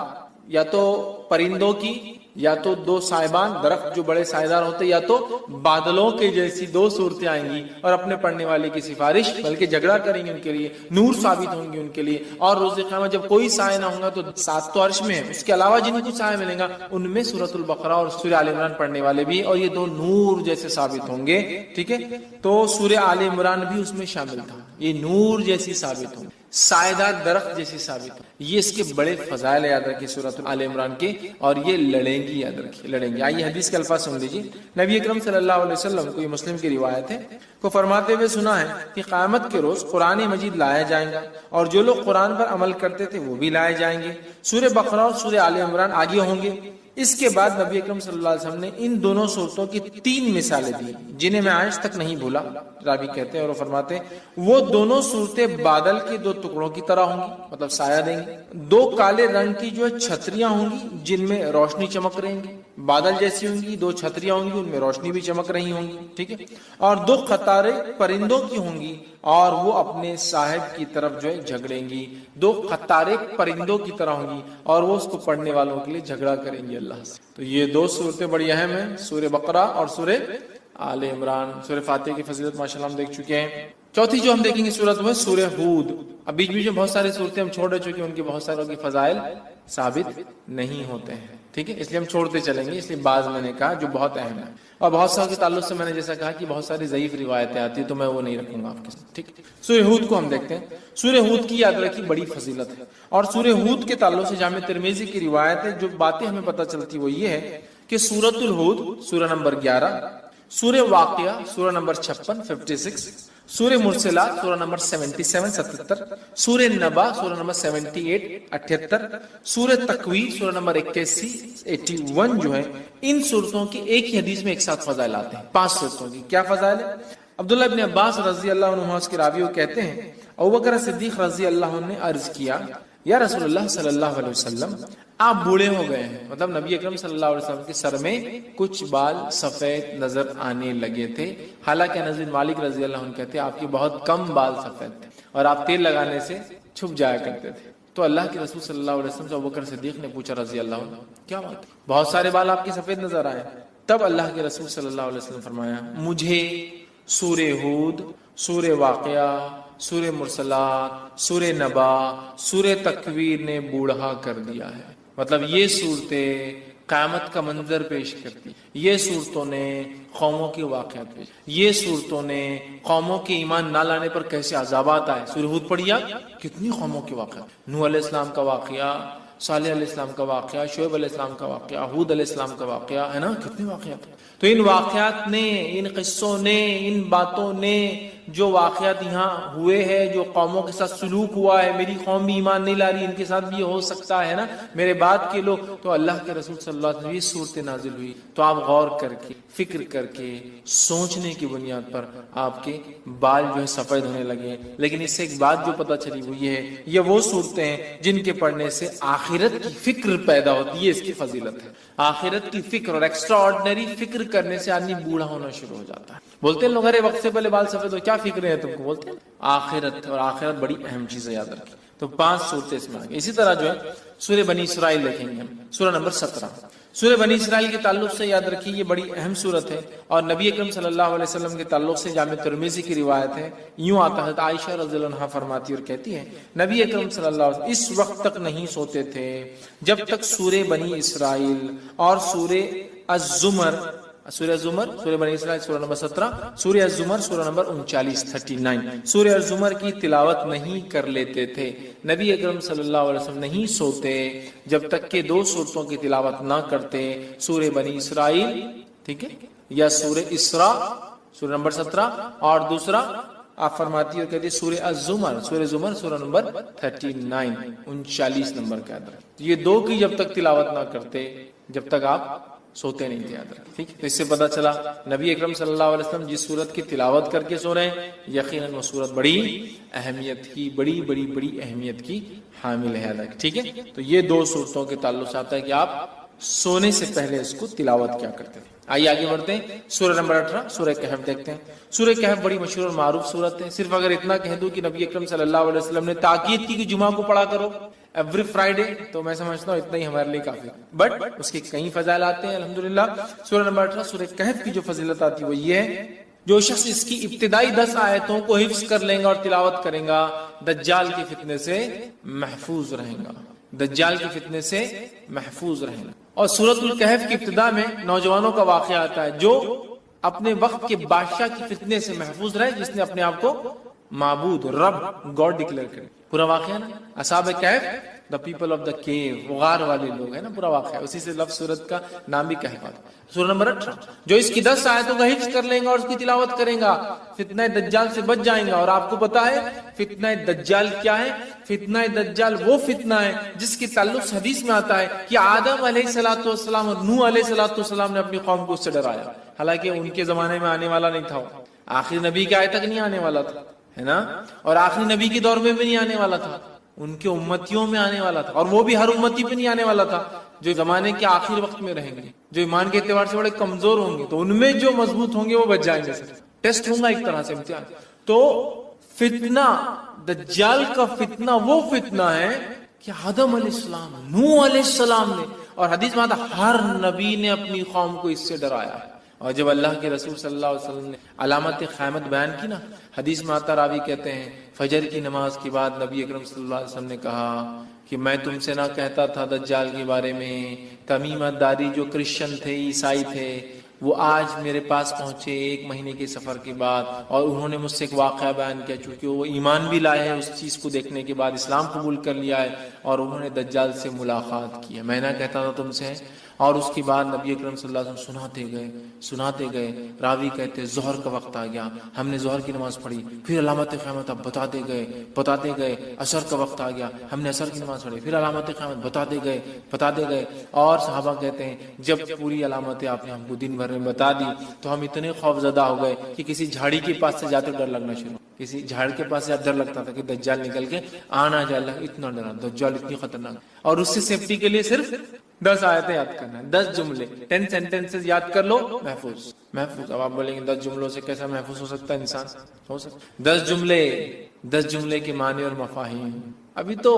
یا تو پرندوں کی یا تو 2 سائبان، درخت جو بڑے سائیدار ہوتے، یا تو بادلوں کے جیسی 2 صورتیں آئیں گی اور اپنے پڑھنے والے کی سفارش بلکہ جھگڑا کریں گے ان کے لیے، نور ثابت ہوں گے ان کے لیے. اور روز قیامت جب کوئی سایہ نہ ہوگا تو 7 تو عرش میں ہے، اس کے علاوہ جن کو سایہ ملے گا ان میں سورۃ البقرہ اور سورہ آل عمران پڑھنے والے بھی، اور یہ 2 نور جیسے ثابت ہوں گے. ٹھیک ہے. تو سورہ آل عمران بھی اس میں شامل تھا، یہ نور جیسی ثابت ہوں، سایدار درخت جیسی ثابت ہو. یہ اس کے بڑے فضائل یاد رکھیے سورۃ آل عمران کے، اور یہ لڑیں گی، یاد رکھیے لڑیں گی. آئیے حدیث کے الفاظ سن لیجیے. نبی اکرم صلی اللہ علیہ وسلم کو، یہ مسلم کی روایت ہے، کو فرماتے ہوئے سنا ہے کہ قیامت کے روز قرآن مجید لایا جائے گا اور جو لوگ قرآن پر عمل کرتے تھے وہ بھی لائے جائیں گے. سورہ بقرہ اور سورہ آل عمران آگے ہوں گے. اس کے بعد نبی اکرم صلی اللہ علیہ وسلم نے ان دونوں صورتوں کی 3 مثالیں دی جنہیں میں آج تک نہیں بھولا. راوی کہتے ہیں اور وہ فرماتے ہیں وہ دونوں صورتیں بادل کے 2 ٹکڑوں کی طرح ہوں گی، مطلب سایہ دیں گی. 2 کالے رنگ کی جو چھتریاں ہوں گی جن میں روشنی چمک رہی گی، بادل جیسی ہوں گی. 2 چھتریاں ہوں گی ان میں روشنی بھی چمک رہی ہوں گی، ٹھیک ہے. اور 2 قطاریں پرندوں کی ہوں گی اور وہ اپنے صاحب کی طرف جو ہے جھگڑیں گی. 2 قطاریں پرندوں کی طرح ہوں گی اور وہ اس کو پڑھنے والوں کے لیے جھگڑا کریں گی اللہ سے. تو یہ 2 صورتیں بڑی اہم ہیں، سورہ بقرہ اور سورہ آل عمران. سورہ فاتحہ کی فضیلت ماشاءاللہ ہم دیکھ چکے ہیں. چوتھی جو ہم دیکھیں گے صورت وہ ہے سورہ ہود. اب بیچ بیچ میں بہت ساری صورتیں ہم چھوڑ چکے ہیں، ان کے بہت ساروں کی فضائل ثابت نہیں ہوتے ہیں، ٹھیک ہے، اس لیے ہم چھوڑتے چلیں گے. اس لیے بعض میں نے کہا جو بہت اہم ہے، اور بہت ساروں کے تعلق سے میں نے جیسا کہا کہ بہت ساری ضعیف روایتیں آتی ہیں تو میں وہ نہیں رکھوں گا آپ کے ساتھ، ٹھیک ہے. سورہ ہود کو ہم دیکھتے ہیں. سورہ ہود کی یاد رکھی بڑی فضیلت ہے، اور سورہ ہود کے تعلق سے جامع ترمذی کی روایت ہے. جو باتیں ہمیں پتہ چلتی وہ یہ ہے کہ سورۃ الہود سورہ نمبر 11، سورہ واقعہ سورہ نمبر 56 56، سورہ مرسلات سورہ نمبر 77 77، سورہ نبا سورہ نمبر 78 78، سورہ تکویر سورہ نمبر 81 81 جو ہے، ان صورتوں کی ایک ہی حدیث میں ایک ساتھ فضائل آتے ہیں. 5 صورتوں کی کیا فضائل ہے؟ عبداللہ ابن عباس رضی اللہ عنہ اس کے راوی کہتے ہیں ابوبکر صدیق رضی اللہ عنہ نے عرض کیا یا رسول اللہ صلی اللہ علیہ وسلم آپ بوڑھے ہو گئے ہیں. مطلب نبی اکرم صلی اللہ علیہ وسلم کے سر میں کچھ بال سفید نظر آنے لگے تھے، حالانکہ انس بن مالک رضی اللہ عنہ کہتے ہیں آپ کے بہت کم بال سفید تھے اور آپ تیل لگانے سے چھپ جایا کرتے تھے. تو اللہ کے رسول صلی اللہ علیہ وسلم سے ابوبکر صدیق نے پوچھا رضی اللہ عنہ کیا بات، بہت سارے بال آپ کے سفید نظر آئے. تب اللہ کے رسول صلی اللہ علیہ وسلم فرمایا مجھے سورہ ہود، سورہ واقعہ، سورہ مرسلات، سورہ نبا، سورہ تکویر نے بوڑھا کر دیا ہے. مطلب یہ صورتیں قیامت کا منظر پیش کرتی، یہ صورتوں نے قوموں کے واقعات پیش، یہ صورتوں نے قوموں کے ایمان نہ لانے پر کیسے عذابات آئے. سورہ ہود پڑھیا کتنی قوموں کے واقعات، نوح علیہ السلام کا واقعہ، صالح علیہ السلام کا واقعہ، شعیب علیہ السلام کا واقعہ، ہود علیہ السلام کا واقعہ ہے نا، کتنے واقعات. تو ان واقعات نے، ان قصوں نے، ان باتوں نے، جو واقعات یہاں ہوئے ہیں، جو قوموں کے ساتھ سلوک ہوا ہے، میری قوم بھی ایمان نہیں لا رہی، ان کے ساتھ بھی ہو سکتا ہے نا میرے بعد کے لوگ. تو اللہ کے رسول صلی اللہ علیہ وسلم یہ صورتیں نازل ہوئی تو آپ غور کر کے، فکر کر کے، سوچنے کی بنیاد پر آپ کے بال جو ہے سفید ہونے لگے. لیکن اس سے ایک بات جو پتہ چلی وہ یہ ہے یہ وہ صورتیں ہیں جن کے پڑھنے سے آخرت کی فکر پیدا ہوتی ہے. اس کی فضیلت ہے آخرت کی فکر، اور ایکسٹرا آرڈنری فکر کرنے سے آدمی بوڑھا ہونا شروع ہو جاتا ہے. بولتے ہیں لوگ ارے وقت سے پہلے بال سفید ہو، کیا فکر ہے تم کو؟ بولتے ہیں آخرت، اور آخرت بڑی اہم چیز ہے، یاد رکھیں. تو 5 صورتیں اس میں آ گئی. اسی طرح جو ہے سورہ بنی اسرائیل دیکھیں گے ہم، سورہ نمبر 17. سورہ بنی اسرائیل کے تعلق سے یاد رکھیے یہ بڑی اہم صورت ہے، اور نبی اکرم صلی اللہ علیہ وسلم کے تعلق سے جامع ترمذی کی روایت ہے. یوں آتا ہے عائشہ رضی اللہ عنہا فرماتی اور کہتی ہے نبی اکرم صلی اللہ علیہ وسلم اس وقت تک نہیں سوتے تھے جب تک سورہ بنی اسرائیل اور سورہ الزمر، سورہ الزمر، سورہ بنی اسرائیل سورہ نمبر 17، سورہ الزمر سورہ نمبر 39 39، سورہ الزمر کی تلاوت نہیں کر لیتے تھے. نبی اکرم صلی اللہ علیہ وسلم نہیں سوتے جب تک کہ 2 صورتوں کی تلاوت نہ کرتے، سورہ بنی اسرائیل، ٹھیک ہے، یا سورہ اسراء سورہ نمبر 17، اور دوسرا آپ فرماتی اور کہتی سورہ الزمر، سورہ زمر سورہ نمبر 39 39 نمبر کا یاد رکھیں. یہ 2 کی جب تک تلاوت نہ کرتے جب تک آپ سوتے نہیں تھے، یاد رکھیں. ٹھیک، اس سے پتہ چلا نبی اکرم صلی اللہ علیہ وسلم جس سورت کی تلاوت کر کے سو رہے ہیں یقیناً وہ سورت بڑی اہمیت کی، بڑی بڑی بڑی اہمیت کی حامل ہے. ٹھیک ہے، تو یہ 2 صورتوں کے تعلق سے آتا ہے کہ آپ سونے سے پہلے اس کو تلاوت کیا کرتے تھے. آئیے آگے بڑھتے ہیں. سورہ نمبر 18 سورہ کہف دیکھتے ہیں. سورہ کہف بڑی مشہور اور معروف سورت ہے. صرف اگر اتنا کہہ دوں کہ نبی اکرم صلی اللہ علیہ وسلم نے تاکید کی کہ جمعہ کو پڑھا کرو ایوری فرائیڈے، تو میں سمجھتا ہوں اتنا ہی ہمارے لیے کافی. بٹ اس کے کئی فضائل آتے ہیں الحمدللہ. سورہ نمبر 18 سورہ کہف کی جو فضیلت آتی ہے وہ یہ ہے جو شخص اس کی ابتدائی 10 آیتوں کو حفظ کر لیں گا اور تلاوت کریں گا دجال کے فتنے سے محفوظ رہیں گا، دجال کے فتنے سے محفوظ رہیں گا. اور سورۃ الکہف کی ابتدا میں نوجوانوں کا واقعہ آتا ہے جو اپنے وقت کے بادشاہ کی فتنے سے محفوظ رہے جس نے اپنے آپ کو معبود، رب، گاڈ ڈکلیئر کرے. پورا واقعہ نا اصحاب کہف دا پیپل آف دا کیو، غار والے لوگ ہیں نا، پورا واقعہ ہے، اسی سے لفظ سورت کا نام بھی کہف ہے۔ سورہ نمبر 18 جو اس کی 10 آیتوں کا حفظ کر لیں گا اور اس کی تلاوت کریں گا فتنہ دجال سے بچ جائیں گا۔ اور آپ کو پتا ہے فتنہ دجال کیا ہے؟ فتنہ دجال وہ فتنہ ہے جس کے تعلق حدیث میں آتا ہے کہ آدم علیہ الصلوۃ والسلام اور نوح علیہ الصلوۃ والسلام نے اپنی قوم کو اس سے ڈرایا، حالانکہ ان کے زمانے میں آنے والا نہیں تھا، آخری نبی کے آئے تک نہیں آنے والا تھا، ہے نا، اور آخری نبی کے دور میں بھی نہیں آنے والا تھا، ان کے امتیوں میں آنے والا تھا، اور وہ بھی ہر امتی پہ نہیں آنے والا تھا، جو زمانے کے آخری وقت میں رہیں گے، جو ایمان کے اعتبار سے بڑے کمزور ہوں گے، تو ان میں جو مضبوط ہوں گے وہ بچ جائیں گے، ٹیسٹ ہوں گا ایک طرح سے، امتحان۔ تو فتنہ دجال کا فتنہ وہ فتنہ ہے کہ آدم علیہ السلام، نوح علیہ السلام نے، اور حدیث میں آتا ہر نبی نے اپنی قوم کو اس سے ڈرایا۔ اور جب اللہ کے رسول صلی اللہ علیہ وسلم نے علامت قیامت بیان کی نا، حدیث میں آتا، راوی کہتے ہیں فجر کی نماز کے بعد نبی اکرم صلی اللہ علیہ وسلم نے کہا کہ میں تم سے نہ کہتا تھا دجال کے بارے میں، تمیمت داری جو کرسچن تھے، عیسائی تھے، وہ آج میرے پاس پہنچے 1 مہینے کے سفر کے بعد، اور انہوں نے مجھ سے ایک واقعہ بیان کیا، چونکہ وہ ایمان بھی لائے ہیں اس چیز کو دیکھنے کے بعد، اسلام قبول کر لیا ہے، اور انہوں نے دجال سے ملاقات کی ہے، میں نہ کہتا تھا تم سے۔ اور اس کے بعد نبی اکرم صلی اللہ علیہ وسلم سناتے گئے، راوی کہتے ظہر کا وقت آ گیا، ہم نے ظہر کی نماز پڑھی، پھر علامت قیامت اب بتاتے گئے، عصر کا وقت آ گیا، ہم نے عصر کی نماز پڑھی، پھر علامت قیامت بتاتے گئے، اور صحابہ کہتے ہیں جب پوری علامتیں آپ نے ہم کو دن بھر میں بتا دی تو ہم اتنے خوف زدہ ہو گئے کہ کسی جھاڑی کے پاس سے جاتے ڈر لگنا شروع، کسی جھاڑ کے پاس سے ڈر لگتا تھا کہ دجال نکل کے آنا جائے، اتنا ڈرا، دجال اتنی خطرناک، اور اس سے سیفٹی کے لیے صرف 10 آیتیں یاد کرنا ہے، 10 جملے، 10 سینٹنسز یاد کر لو، محفوظ۔ اب آپ بولیں گے 10 جملوں سے کیسا محفوظ ہو سکتا ہے انسان؟ ہو سکتا 10 جملے کے معنی اور مفاہیم۔ ابھی تو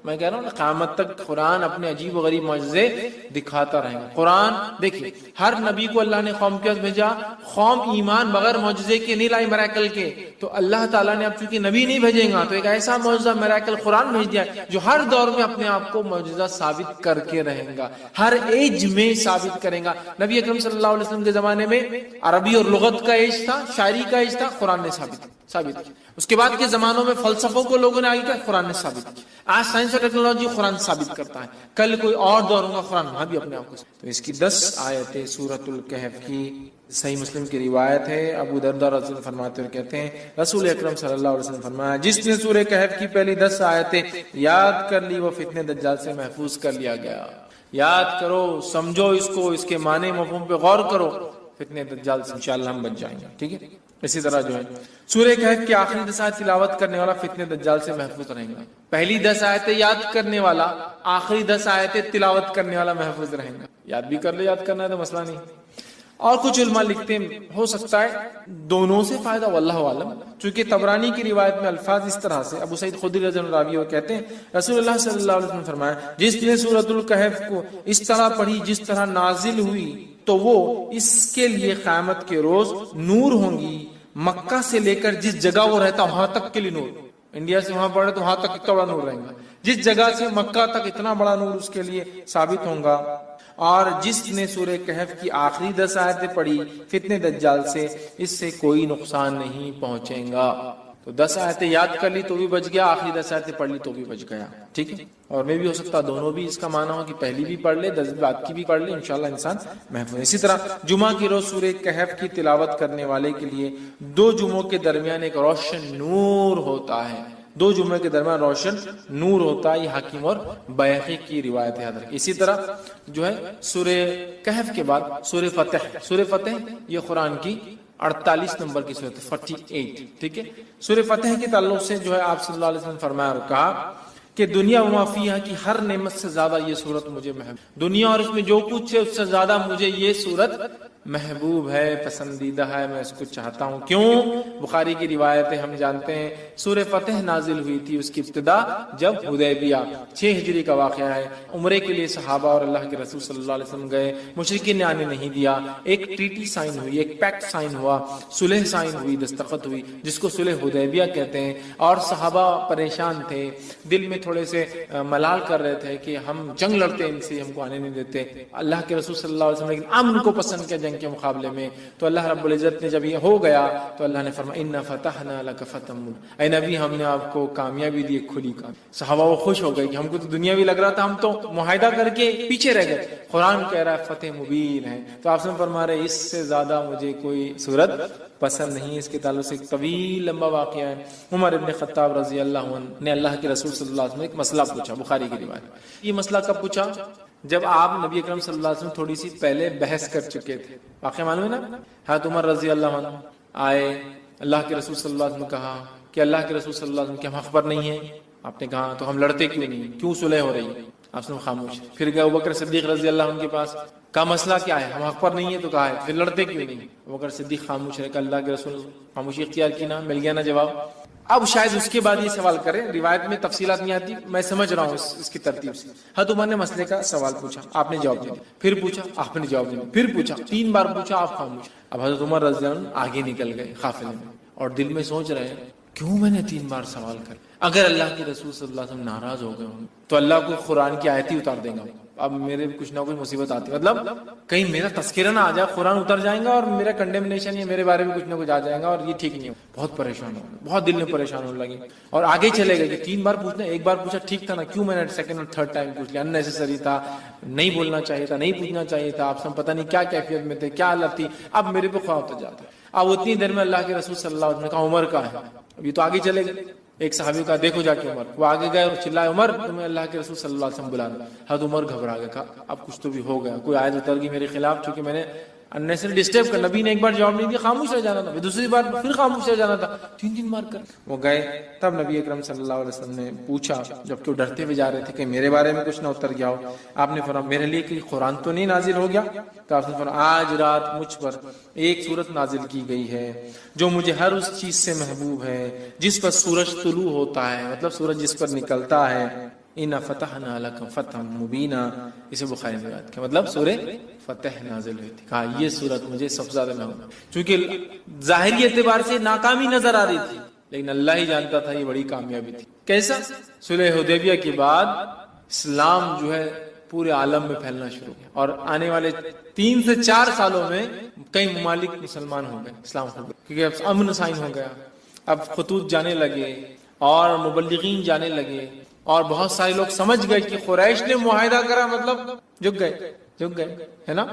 میں کہہ رہا ہوں نا، قیامت تک قرآن اپنے عجیب و غریب معجزے دکھاتا رہے گا۔ قرآن دیکھیے، ہر نبی کو اللہ نے قوم کے بھیجا، قوم ایمان بغیر معجزے کے نہیں لائی، میراکل کے، تو اللہ تعالیٰ نے اب چونکہ نبی نہیں بھیجیں گا تو ایک ایسا معجزہ میراکل قرآن بھیج دیا جو ہر دور میں اپنے آپ کو معجزہ ثابت کر کے رہیں گا، ہر ایج میں ثابت کریں گا۔ نبی اکرم صلی اللہ علیہ وسلم کے زمانے میں عربی اور لغت کا ایج تھا، شاعری کا ایج تھا، قرآن نے ثابت کیا۔ اس کے بعد کے زمانوں میں فلسفوں کو لوگوں نے آگے کیا، قرآن نے ثابت کیا۔ آج سائنس اور ٹیکنالوجی قرآن ثابت کرتا ہے، کل کوئی اور دور ہوگا قرآن وہاں بھی اپنے آپ کو۔ تو اس کی 10 آیتیں سورۃ الکہف کی، صحیح مسلم کی روایت ہے، ابو درداء رضی اللہ عنہ فرماتے ہوئے کہتے ہیں رسول اکرم صلی اللہ علیہ وسلم فرمایا جس نے سورہ کہف کی پہلی 10 آیتیں یاد کر لی وہ فتنے دجال سے محفوظ کر لیا گیا۔ یاد کرو، سمجھو اس کو، اس کے معنی مفہوم پہ غور کرو، فتنے دجال سے انشاءاللہ ہم بچ جائیں گے، ٹھیک ہے۔ اسی طرح جو ہے سورہ کہف کی آخری 10 آیت تلاوت کرنے والا فتنے دجال سے محفوظ رہیں گا۔ پہلی 10 آیتیں یاد کرنے والا، آخری 10 آیتیں تلاوت کرنے والا محفوظ رہیں گا۔ یاد بھی کر لے، یاد کرنا ہے تو مسئلہ نہیں۔ اور کچھ علماء لکھتے ہیں ہو سکتا ہے دونوں سے فائدہ، واللہ عالم، چونکہ طبرانی کی روایت میں الفاظ اس طرح سے، ابو سعید خدری رضی اللہ عنہ کہتے ہیں رسول اللہ صلی اللہ علیہ وسلم فرمایا جس نے سورۃ الکہف کو اس طرح پڑھی جس طرح نازل ہوئی تو وہ اس کے لیے قیامت کے روز نور ہوں گی، مکہ سے لے کر جس جگہ وہ رہتا وہاں تک کے لیے نور، انڈیا سے وہاں پڑھے تو وہاں تک اتنا بڑا نور رہے گا، جس جگہ سے مکہ تک اتنا بڑا نور اس کے لیے ثابت ہوگا۔ اور جس نے سورہ کہف کی آخری 10 آیتیں پڑھی فتنے دجال سے، اس سے کوئی نقصان نہیں پہنچے گا۔ تو 10 آیتیں یاد کر لی تو بھی بچ گیا، آخری 10 آیتیں پڑھ لی تو بھی بچ گیا، ٹھیک ہے۔ اور میں بھی ہو سکتا دونوں بھی اس کا معنی ہو کہ پہلی بھی پڑھ لے، 10 بعد کی بھی پڑھ لے، انشاءاللہ انسان محفوظ۔ اسی طرح جمعہ کی روز سورہ کہف کی تلاوت کرنے والے کے لیے 2 جمعوں کے درمیان ایک روشن نور ہوتا ہے، 2 جمعے کے درمیان روشن نور ہوتا ہے، یہ حاکم اور بیہقی کی روایت یاد رکھیں۔ اسی طرح جو ہے سورہ کہف کے بعد سورہ فتح یہ قرآن کی 48 نمبر کی سورت 48، ٹھیک ہے۔ سورہ فتح کے تعلق سے جو ہے آپ صلی اللہ علیہ وسلم فرمایا اور کہا کہ دنیا و ما فیہا کی ہر نعمت سے زیادہ یہ سورت مجھے محبوب، دنیا اور اس میں جو کچھ ہے اس سے زیادہ مجھے یہ سورت محبوب ہے، پسندیدہ ہے، میں اس کو چاہتا ہوں۔ کیوں؟ بخاری کی روایتیں ہم جانتے ہیں سورہ فتح نازل ہوئی تھی، اس کی ابتدا جب حدیبیہ 6 ہجری کا واقعہ ہے، عمرے کے لیے صحابہ اور اللہ کے رسول صلی اللہ علیہ وسلم گئے، مشرکین نے آنے نہیں دیا، ایک ٹریٹی سائن ہوئی، ایک پیکٹ سائن ہوا، صلح سائن ہوئی، دستخط ہوئی، جس کو صلح حدیبیہ کہتے ہیں۔ اور صحابہ پریشان تھے، دل میں تھوڑے سے ملال کر رہے تھے کہ ہم جنگ لڑتے ان سے، ہم کو آنے نہیں دیتے۔ اللہ کے رسول صلی اللہ علیہ وسلم لیکن امن کو پسند کیا جنگ ان کے مقابلے میں. تو اللہ رب العزت نے جب یہ ہو گیا تو اللہ نے فرمایا انا فتحنا لک فتحا مبینا، اے نبی ہم نے آپ کو کامیابی دی، کھلی کامیابی. صحابہ وہ خوش ہو گئے کہ ہم کو تو دنیاوی لگ رہا تھا، ہم تو معاہدہ کر کے پیچھے رہ گئے، قرآن کہہ رہا ہے فتح مبین ہے. تو آپ سے فرما رہے اس سے زیادہ مجھے کوئی صورت پسند نہیں. اس کے تعلق سے ایک طویل لمبا واقعہ ہے. عمر ابن خطاب رضی اللہ عنہ نے اللہ کے رسول صلی اللہ علیہ وسلم ایک مسئلہ پوچھا، بخاری کی روایت. یہ مسئلہ کب پوچھا؟ جب آپ نبی اکرم صلی اللہ علیہ وسلم تھوڑی سی پہلے بحث کر چکے تھے. واقعہ معلوم ہے نا؟ حضرت عمر رضی اللہ عنہ آئے، اللہ کے رسول صلی اللہ علیہ وسلم نے کہا کہ اللہ کے رسول صلی اللہ علیہ وسلم کے ہم حق پر نہیں ہیں. آپ نے کہا تو ہم لڑتے کیوں نہیں، کیوں صلح ہو رہی ہے؟ آپ نے خاموش. پھر گئے ابوبکر صدیق رضی اللہ عنہ کے پاس، کا مسئلہ کیا ہے؟ ہم حق پر نہیں ہے تو کہا ہے، پھر لڑتے کیوں نہیں؟ ابوبکر صدیق خاموش رہے کہ اللہ کے رسول خاموشی اختیار کی نا، مل گیا نا جواب. اب شاید اس کے بعد یہ سوال کریں، روایت میں تفصیلات نہیں آتی، میں سمجھ رہا ہوں اس کی ترتیب سے. حضرت عمر نے مسئلے کا سوال پوچھا، آپ نے جواب دیا، پھر پوچھا، آپ نے جواب دیا، پھر پوچھا، 3 بار پوچھا، آپ خاموش. اب حضرت عمر رضی اللہ عنہ آگے نکل گئے قافلے میں اور دل میں سوچ رہے ہیں کیوں میں نے 3 بار سوال کر. اگر اللہ کے رسول صلی اللہ علیہ وسلم ناراض ہو گئے ہوں تو اللہ کو قرآن کی آیت ہی اتار دے گا. اب میرے کچھ نہ کچھ مصیبت آتی، مطلب کہیں میرا تذکرہ نہ آ جائے، قرآن اتر جائیں گا اور میرا کنڈیمنیشن یا میرے بارے میں کچھ نہ کچھ آ جائے گا اور یہ ٹھیک نہیں ہو. بہت پریشان ہو، بہت دل میں پریشان ہونے لگے اور آگے چلے گئے کہ 3 بار پوچھنا، 1 بار پوچھا ٹھیک تھا نا، کیوں میں نے سیکنڈ اور تھرڈ ٹائم پوچھ لیا؟ اننیسیسری تھا، نہیں بولنا چاہیے تھا، نہیں پوچھنا چاہیے تھا. آپ سب پتہ نہیں کیا کیفیت میں تھے، کیا حالت تھی. اب میرے پہ خواہ ہوتا جاتا ہے. اب اتنی دیر میں اللہ کے رسول صلی اللہ علیہ وسلم نے کہا عمر کا ہے. ابھی تو آگے چلے گئے. ایک صحابی کا دیکھو جا کے عمر، وہ آگے گئے اور چلائے عمر تمہیں اللہ کے رسول صلی اللہ علیہ وسلم بلا رہا. حضرت عمر گھبرا گیا، کہا اب کچھ تو بھی ہو گیا، کوئی آیت اتر گئی میرے خلاف، چونکہ میں نے اننیسری ڈسٹرب کر. نبی نے ایک بار جواب نہیں دیا، خاموش رہ جانا تھا، پھر دوسری بار پھر خاموش رہ جانا تھا، 3 بار کر. وہ گئے، تب نبی اکرم صلی اللہ علیہ وسلم نے پوچھا، جبکہ وہ ڈرتے ہوئے جا رہے تھے کہ میرے بارے میں کچھ نہ اتر گیا ہو. آپ نے فرمایا میرے لیے کہ قرآن تو نہیں نازل ہو گیا؟ تو آپ نے فرمایا آج رات مجھ پر ایک سورت نازل کی گئی ہے جو مجھے ہر اس چیز سے محبوب ہے جس پر سورج طلوع ہوتا ہے، مطلب سورج جس پر نکلتا ہے. اِنَّا فَتَحْنَا لَكَ فَتْحًا مُبِينًا، اسے بخاری میں بات کیا، مطلب سورہ فتح نازل ہوئی تھی. کہا یہ سورت مجھے سب سے زیادہ محبوب ہے، چونکہ ظاہری اعتبار سے ناکامی نظر آ رہی تھی لیکن اللہ ہی جانتا تھا یہ بڑی کامیابی تھی. کیسا؟ صلح حدیبیہ کے بعد اسلام جو ہے پورے عالم میں پھیلنا شروع ہوا اور آنے والے 3 سے 4 سالوں میں کئی ممالک مسلمان ہو گئے، اسلام ہو گئے، کیونکہ اب امن سائن ہو گیا. اب خطوط جانے لگے اور مبلغین جانے لگے اور بہت سارے لوگ سمجھ گئے کہ قریش نے معاہدہ کرا، مطلب جھک گئے ہے نا.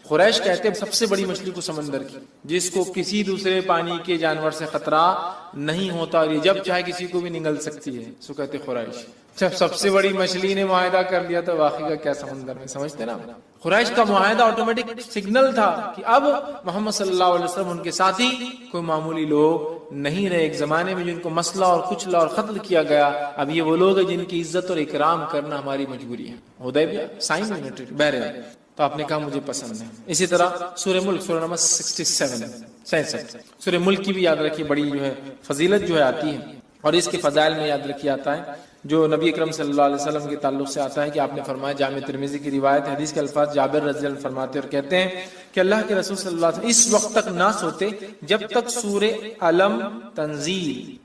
قریش کہتے ہیں سب سے بڑی مچھلی کو سمندر کی، جس کو کسی دوسرے پانی کے جانور سے خطرہ نہیں ہوتا اور یہ جب چاہے کسی کو بھی نگل سکتی ہے، سو کہتے قریش. جب سب سے بڑی مچھلی نے معاہدہ کر لیا تو واقعی کا کیا سمندر میں، سمجھتے نا. قریش کا معاہدہ آٹومیٹک سگنل تھا کہ اب محمد صلی اللہ علیہ وسلم ان کے ساتھی کوئی معمولی لوگ نہیں رہے. ایک زمانے میں جن کو مسئلہ اور کچلا اور قتل کیا گیا، اب یہ وہ لوگ ہیں جن کی عزت اور اکرام کرنا ہماری مجبوری ہے. حدیبیہ سائن یونیٹری بہرحال. تو آپ نے کہا مجھے پسند ہے. اسی طرح سورہ ملک، سورہ نمبر 67 سورہ ملک کی بھی یاد رکھیے، بڑی جو ہے فضیلت جو ہے آتی ہے اور اس کے فضائل میں یاد رکھی آتا ہے جو نبی اکرم صلی اللہ علیہ وسلم کے تعلق سے آتا ہے کہ آپ نے فرمایا، جامع ترمذی کی روایت، حدیث کے الفاظ جابر رضی اللہ عنہ فرماتے اور کہتے ہیں کہ اللہ کے رسول صلی اللہ علیہ وسلم اس وقت تک نہ سوتے جب تک سورہ علم تنزیل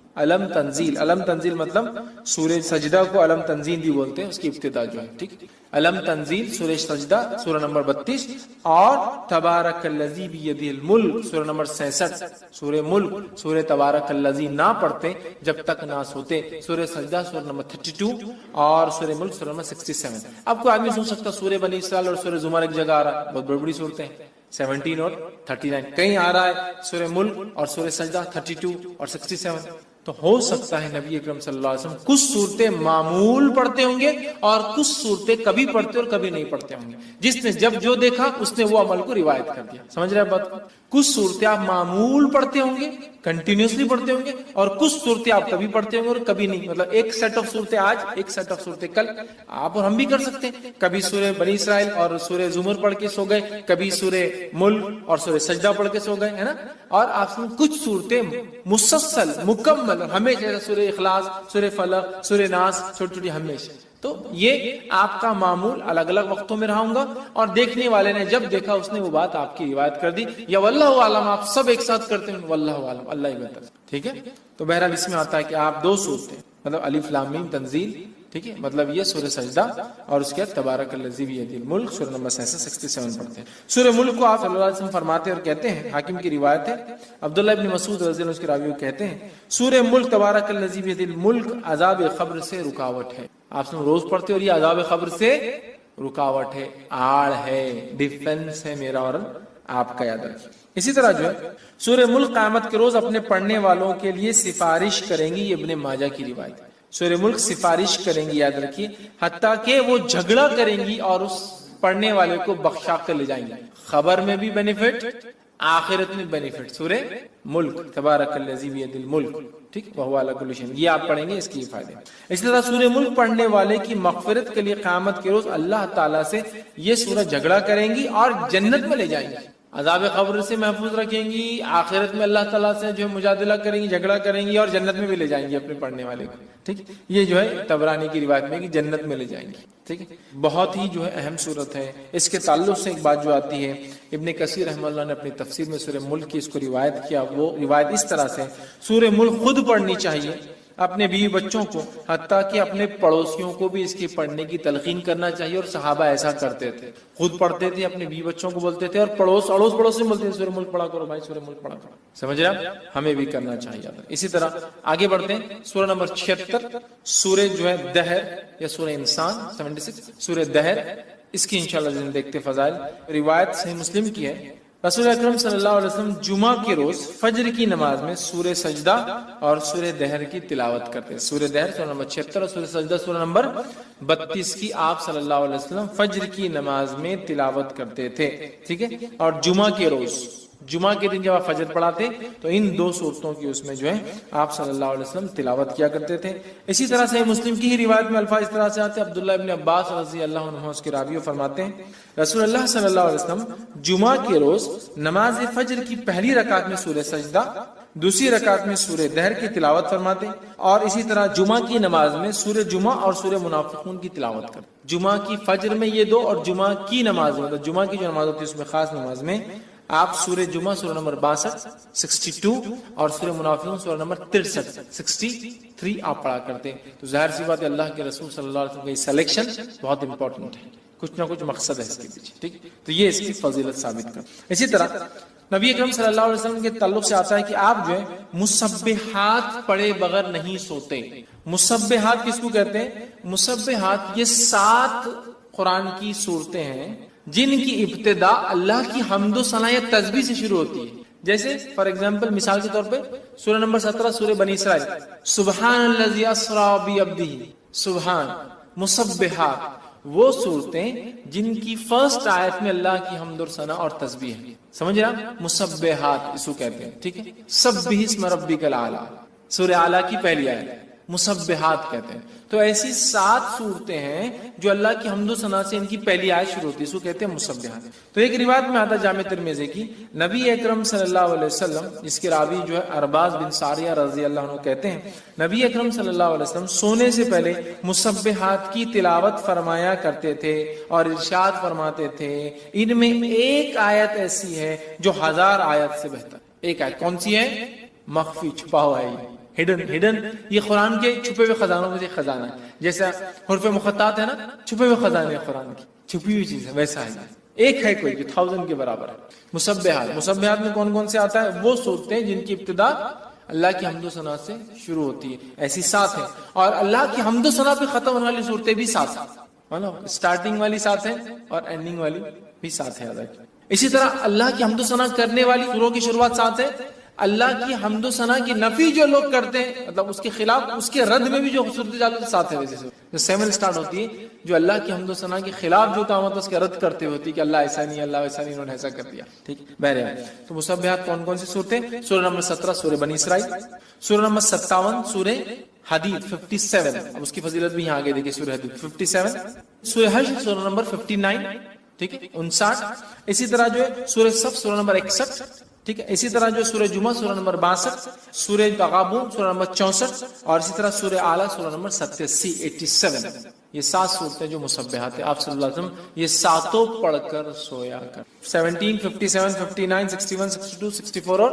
مطلب سورہ سجدہ کو علم تنزیل بھی بولتے ہیں، اس کی ابتدا جو ہے، ٹھیک، علم تنزیل سورہ سجدہ سورہ نمبر 32 اور تبارک الذی بیدہ الملک سورہ نمبر 66 سورہ ملک سورہ تبارک الذی نہ پڑھتے جب تک نہ سوتے. سورہ سجدہ سورہ نمبر 32 اور سورہ ملک سورہ نمبر 67. اب کوئی آدمی سوچ سکتا سورہ بنی اسرائیل اور سورہ زمر ایک جگہ آ رہا ہے، بہت بڑی بڑی صورتیں 17 اور 39، کہیں آ رہا ہے سورہ ملک اور سورہ سجدہ 32 اور 67. تو ہو سکتا ہے نبی اکرم صلی اللہ علیہ وسلم کچھ صورتیں معمول پڑھتے ہوں گے اور کچھ صورتیں کبھی پڑھتے اور کبھی نہیں پڑھتے ہوں گے. جس نے جب جو دیکھا اس نے وہ عمل کو روایت کر دیا. سمجھ رہے ہیں بات کو؟ کچھ صورتیں آپ معمول پڑھتے ہوں گے، کنٹینیوسلی پڑھتے ہوں گے، اور کچھ صورتیں آپ کبھی پڑھتے ہوں گے اور کبھی نہیں. مطلب ایک سیٹ آف صورتیں آج، ایک سیٹ آف صورتیں کل. آپ اور ہم بھی کر سکتے ہیں، کبھی سورہ بنی اسرائیل اور سورہ زمر پڑھ کے سو گئے، کبھی سورہ ملک اور سورہ سجدہ پڑھ کے سو گئے، ہے نا. اور آپ سے کچھ صورتیں مسلسل مکمل ہمیشہ، سورہ اخلاص، سورہ فلق، سورہ ناس، چھوٹی چھوٹی ہمیشہ. تو یہ آپ کا معمول الگ الگ وقتوں میں رہا ہوں گا اور دیکھنے والے نے جب دیکھا اس نے وہ بات آپ کی روایت کر دی، یا واللہ عالم آپ سب ایک ساتھ کرتے ہیں، واللہ عالم، اللہ ہی بہتر. ٹھیک ہے. تو بہرحال اس میں آتا ہے کہ آپ 2 صورتیں، مطلب الف لام میم تنزیل ٹھیک ہے، مطلب یہ سورہ سجدہ اور اس کے بعد تبارک الذی بیدہ الملک سورہ نمبر 67 پڑھتے ہیں۔ سورہ ملک کو آپ صلی اللہ علیہ وسلم فرماتے ہیں اور کہتے ہیں، حاکم کی روایت ہے، عبداللہ ابن مسعود رضی اللہ عنہ اس کے راوی کہتے ہیں سورہ ملک تبارک الذی بیدہ الملک عذاب قبر سے رکاوٹ ہے۔ آپ سب روز پڑھتے اور یہ عذاب قبر سے رکاوٹ ہے، آڑ ہے، ڈیفنس ہے میرا اور آپ کا، یاد رکھیں۔ اسی طرح جو ہے سورہ ملک قیامت کے روز اپنے پڑھنے والوں کے لیے سفارش کریں گی، یہ ابن ماجہ کی روایت ہے۔ سورہ ملک سفارش کریں گی، یاد رکھیے، حتیٰ کہ وہ جھگڑا کریں گی اور اس پڑھنے والے کو بخشا کر لے جائیں گے، خبر میں بھی بینیفٹ، آخرت میں بینیفٹ۔ سورہ ملک تبارک الذی بیدہ الملک، ٹھیک، وہو علی کل شیء، یہ آپ پڑھیں گے، اس کے فائدے۔ اسی طرح سورہ ملک پڑھنے والے کی مغفرت کے لیے قیامت کے روز اللہ تعالیٰ سے یہ سورہ جھگڑا کریں گی اور جنت میں لے جائیں گی، عذاب قبر سے محفوظ رکھیں گی، آخرت میں اللہ تعالیٰ سے جو مجادلہ کریں گی، جھگڑا کریں گی اور جنت میں بھی لے جائیں گی اپنے پڑھنے والے کو، ٹھیک۔ یہ جو ہے طبرانی کی روایت میں کہ جنت میں لے جائیں گی، ٹھیک ہے۔ بہت ہی جو ہے اہم صورت ہے۔ اس کے تعلق سے ایک بات جو آتی ہے، ابن کثیر رحمہ اللہ نے اپنی تفسیر میں سورہ ملک کی اس کو روایت کیا، وہ روایت اس طرح سے، سورہ ملک خود پڑھنی چاہیے اپنے بیوی بچوں کو، حتیٰ کہ اپنے پڑوسیوں کو بھی اس کی پڑھنے کی تلقین کرنا چاہیے، اور صحابہ ایسا کرتے تھے، خود پڑھتے تھے، اپنے بیوی بچوں کو بولتے تھے، اور اڑوس پڑوس میں بولتے تھے سورہ ملک پڑھا کرو بھائی، سورہ ملک پڑھا کرو، سمجھ رہے آپ، ہمیں بھی کرنا چاہیے۔ اسی طرح آگے بڑھتے ہیں، سورہ نمبر 76 سورہ جو ہے دہر یا سورہ انسان 76 سورہ دہر، اس کی انشاءاللہ دیکھتے فضائل۔ روایت صحیح مسلم کی ہے، رسول اکرم صلی اللہ علیہ وسلم جمعہ کے روز فجر کی نماز میں سورہ سجدہ اور سورہ دہر کی تلاوت کرتے ہیں۔ سورہ دہر سورہ نمبر 76 اور سورہ سجدہ سورہ نمبر 32 کی آپ صلی اللہ علیہ وسلم فجر کی نماز میں تلاوت کرتے تھے، ٹھیک ہے۔ اور جمعہ کے روز، جمعہ کے دن جب آپ فجر پڑھاتے تو ان دو صورتوں کی اس میں جو ہے آپ صلی اللہ علیہ وسلم تلاوت کیا کرتے تھے۔ اسی طرح سے مسلم کی ہی روایت میں الفاظ اس طرح سے آتے ہیں، عبداللہ ابن عباس رضی اللہ عنہ اس کے راوی فرماتے ہیں رسول اللہ صلی اللہ علیہ وسلم جمعہ کے روز نماز فجر کی پہلی رکعت میں سورہ سجدہ، دوسری رکعت میں سورہ دہر کی تلاوت فرماتے، اور اسی طرح جمعہ کی نماز میں سورہ جمعہ اور سورہ منافقون کی تلاوت کرتے۔ جمعہ کی فجر میں یہ دو، اور جمعہ کی نماز میں، جمعہ کی جو نماز ہوتی ہے اس میں خاص نماز میں آپ سورہ جمعہ سورہ نمبر 62 62 اور سورہ منافقون سورہ نمبر 63 63 آپ پڑھا کرتے ہیں۔ تو ظاہر سی بات ہے اللہ کے رسول صلی اللہ علیہ وسلم کی سلیکشن بہت امپورٹنٹ ہے، کچھ نہ کچھ مقصد ہے اس کے پیچھے، ٹھیک۔ تو یہ اس کی فضیلت ثابت کر۔ اسی طرح نبی اکرم صلی اللہ علیہ وسلم کے تعلق سے آتا ہے کہ آپ جو ہے مسبحات پڑھے بغیر نہیں سوتے۔ مسبحات کس کو کہتے ہیں؟ مسبحات یہ 7 قرآن کی صورتیں ہیں جن کی ابتدا اللہ کی حمد و ثنا یا تسبیح سے شروع ہوتی ہے۔ جیسے فار ایگزامپل، مثال کے طور پہ سورہ نمبر 17 سورہ بنی اسرائیل، سبحان الذی اسری بعبدہ، سبحان، مسبحات وہ صورتیں جن کی فرسٹ آیت میں اللہ کی حمد و ثنا اور تسبیح ہے، سمجھ رہے آپ؟ مسبحات اس کو کہتے ہیں، ٹھیک ہے۔ سبح اسم ربک الاعلی، سورہ اعلیٰ کی پہلی آیت مسبحات کہتے ہیں۔ تو ایسی 7 صورتیں ہیں جو اللہ کی حمد و ثنا سے ان کی پہلی آیت شروع ہوتی ہے، اس کو کہتے ہیں مسبحات۔ تو ایک روایت میں آتا ہے جامع ترمذی کی، نبی اکرم صلی اللہ علیہ وسلم، جس کے راوی جو ہے ارباز بن ساریہ رضی اللہ عنہ کہتے ہیں نبی اکرم صلی اللہ علیہ وسلم سونے سے پہلے مسبحات کی تلاوت فرمایا کرتے تھے اور ارشاد فرماتے تھے ان میں ایک آیت ایسی ہے جو 1000 آیت سے بہتر۔ ایک آیت کون سی ہے؟ مخفی، چھپا ہوا ہے، ہڈن، یہ قرآن کے چھپے ہوئے خزانوں میں سے خزانہ ہے۔ جیسا حروف مقطعات ہے نا، چھپے ہوئے خزانے قرآن کی، چھپی ہوئی چیز ہے، ویسا ہے۔ ایک ہے کوئی جو 1000 کے برابر ہے۔ مسبحات میں کون کون سے آتا ہے؟ وہ صورتیں جن کی ابتدا اللہ کی حمد و ثنا سے شروع ہوتی ہے، ایسی 7 ہیں، اور اللہ کی حمد و ثنا پہ ختم ہونے والی صورتیں بھی 7 ہیں، اسٹارٹنگ والی 7 ہیں اور اینڈنگ والی بھی 7 ہے۔ اسی طرح اللہ کی حمد و ثنا کرنے والی سوروں کی شروعات 7 ہے۔ اللہ کی حمد و ثنا کی نفی جو لوگ کرتے ہیں، مطلب اس کے خلاف، اس کے رد میں بھی جو صورتیں چالو 7 ہے، ویسے جو 7 سٹارٹ ہوتی ہے جو اللہ کی حمد و ثنا کے خلاف جو کام ہوتا ہے اس کے رد کرتے ہوتی ہے کہ اللہ ایسا نہیں، اللہ ویسا نہیں، انہوں نے ایسا کر دیا، ٹھیک۔ بہرحال تو مسبحات کون کون سی صورتیں؟ سورہ نمبر 17 سورہ بنی اسرائیل، سورہ نمبر 57 سورہ حدید 57، اب اس کی فضیلت بھی یہاں آگے دیکھیں، سورہ حدید 57، سورہ حشر سورہ نمبر 59، ٹھیک ہے، 59۔ اسی طرح جو ہے سورہ صف سورہ نمبر 61، ٹھیک ہے۔ اسی طرح جو سورہ جمعہ سورہ نمبر 62، سورہ تغابن سورہ نمبر 64، اور اسی طرح سورہ اعلیٰ سورہ نمبر 87۔ یہ 7 صورتیں جو مصبحات ہیں، آپ صلی اللہ علیہ وسلم یہ ساتوں پڑھ کر سویا کر. 17, 57, 59, 61, 62, 64 اور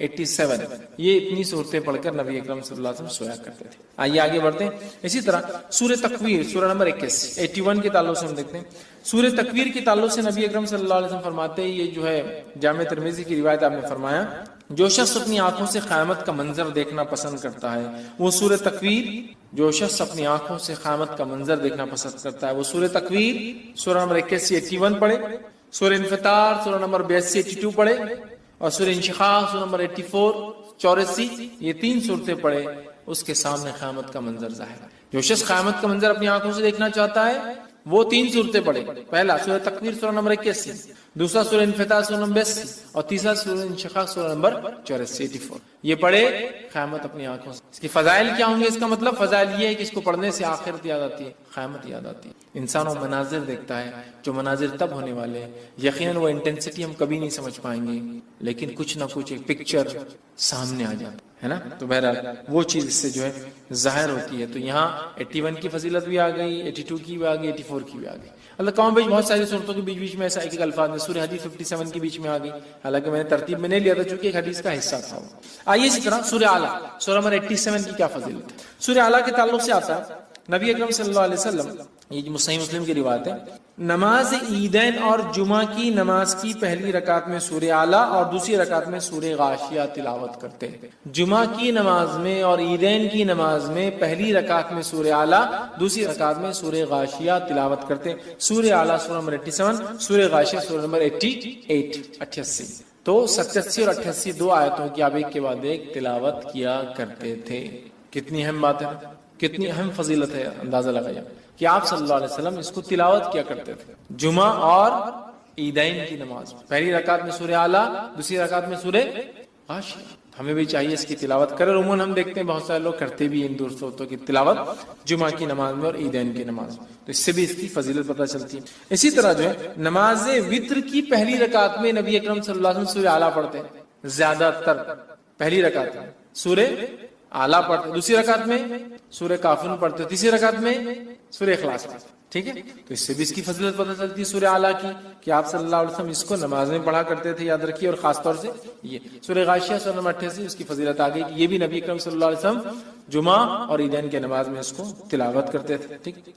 87 یہ اتنی صورتیں پڑھ کر نبی اکرم صلی اللہ علیہ وسلم سویا کرتے تھے. آئیے آگے بڑھتے ہیں. اسی طرح سورہ تکویر سورہ نمبر 81 کے تعلق سے ہم دیکھتے ہیں. سورہ تکویر کے تعلق سے نبی اکرم صلی اللہ علیہ وسلم فرماتے ہیں، یہ جو ہے جامع ترمذی کی روایت آپ نے فرمایا، جو شخص اپنی آنکھوں سے قیامت کا منظر دیکھنا پسند کرتا ہے وہ سورہ تکویر، جو شخص اپنی آنکھوں سے قیامت کا منظر دیکھنا پسند کرتا ہے وہ سورہ تکویر سورہ نمبر 81 پڑھے، سورہ انفطار سورہ نمبر 82 پڑھے، اور سورہ انشقاق سورہ نمبر 84 یہ 3 صورتیں پڑھے. اس کے سامنے قیامت کا منظر ظاہر ہے. جو شخص قیامت کا منظر اپنی آنکھوں سے دیکھنا چاہتا ہے وہ 3 صورتیں پڑھے. پہلا سورہ تکویر سورہ نمبر 81، دوسرا سورہ انفطار سورہ نمبر 82، اور تیسرا سورہ انشقاق سورہ نمبر 84. یہ پڑھے قیامت اپنی آنکھوں سے. اس کی فضائل کیا ہوں گے؟ اس کا مطلب فضائل یہ ہے کہ اس کو پڑھنے سے آخرت یاد آتی ہے، قیامت یاد آتی ہے. انسان وہ مناظر دیکھتا ہے جو مناظر تب ہونے والے ہیں، یقیناً وہ انٹینسٹی ہم کبھی نہیں سمجھ پائیں گے، لیکن کچھ نہ کچھ ایک پکچر سامنے آ جاتا ہے نا. تو بہرحال وہ چیز اس سے جو ہے ظاہر ہوتی ہے. تو یہاں 81 کی فضیلت بھی آ گئی، 82 کی بھی آ گئی، 84 کی بھی آ گئی. اللہ کام بیچ بہت ساری صورتوں کے بیچ میں ایسا ایک الفاظ میں سورہ حدید 57 کے بیچ میں آ گئی، حالانکہ میں نے ترتیب میں نہیں لیا تھا چونکہ ایک حدیث کا حصہ تھا. آئیے اسی طرح سورہ اعلیٰ سورہ نمبر 87 کی کیا فضیلت ہے. سورہ اعلیٰ کے تعلق سے آتا ہے نبی اکرم صلی اللہ علیہ وسلم، یہ صحیح مسلم کی روایت ہے، نماز عیدین اور جمعہ کی نماز کی پہلی رکعت میں سورہ اعلیٰ اور دوسری رکعت میں سورہ غاشیہ تلاوت کرتے ہیں. جمعہ کی نماز میں اور عیدین کی نماز میں پہلی رکعت میں سورہ اعلیٰ، دوسری رکعت میں سورہ غاشیہ تلاوت کرتے ہیں. سورہ اعلیٰ سورہ نمبر 87، سورہ غاشیہ سورہ نمبر 88. تو 87 اور 88 2 آیتوں کی آپ ایک کے بعد ایک تلاوت کیا کرتے تھے. کتنی اہم بات ہے، کتنی اہم فضیلت ہے. اندازہ لگایا کہ آپ صلی اللہ علیہ وسلم اس کو تلاوت کیا کرتے تھے جمعہ اور عیدین کی نماز. پہلی رکعت میں سورہ اعلیٰ، دوسری رکعت میں سورہ غاشیہ. ہمیں بھی چاہیے اس کی تلاوت کرے. عموماً ہم دیکھتے ہیں بہت سارے لوگ کرتے بھی ان دوستوں کی تلاوت جمعہ کی نماز میں اور عیدین کی نماز میں، تو اس سے بھی اس کی فضیلت پتہ چلتی ہے. اسی طرح جو ہے نماز وتر کی پہلی رکعت میں نبی اکرم صلی اللہ علیہ وسلم سورہ اعلیٰ پڑھتے ہیں. زیادہ تر پہلی رکعت میں سورہ اعلیٰ پڑھتے، دوسری رکعت میں سورہ کافرون پڑھتے، تیسری رکعت میں سورہ اخلاص پڑھتے. ٹھیک ہے، تو اس سے بھی اس کی فضیلت پتہ چلتی ہے سورہ اعلیٰ کی کہ آپ صلی اللہ علیہ وسلم اس کو نماز میں پڑھا کرتے تھے. یاد رکھیے. اور خاص طور سے یہ سورہ غاشیہ سورہ نمبر 88 اس کی فضیلت آ گئی کہ یہ بھی نبی اکرم صلی اللہ علیہ وسلم جمعہ اور عیدین کے نماز میں اس کو تلاوت کرتے تھے. ٹھیک.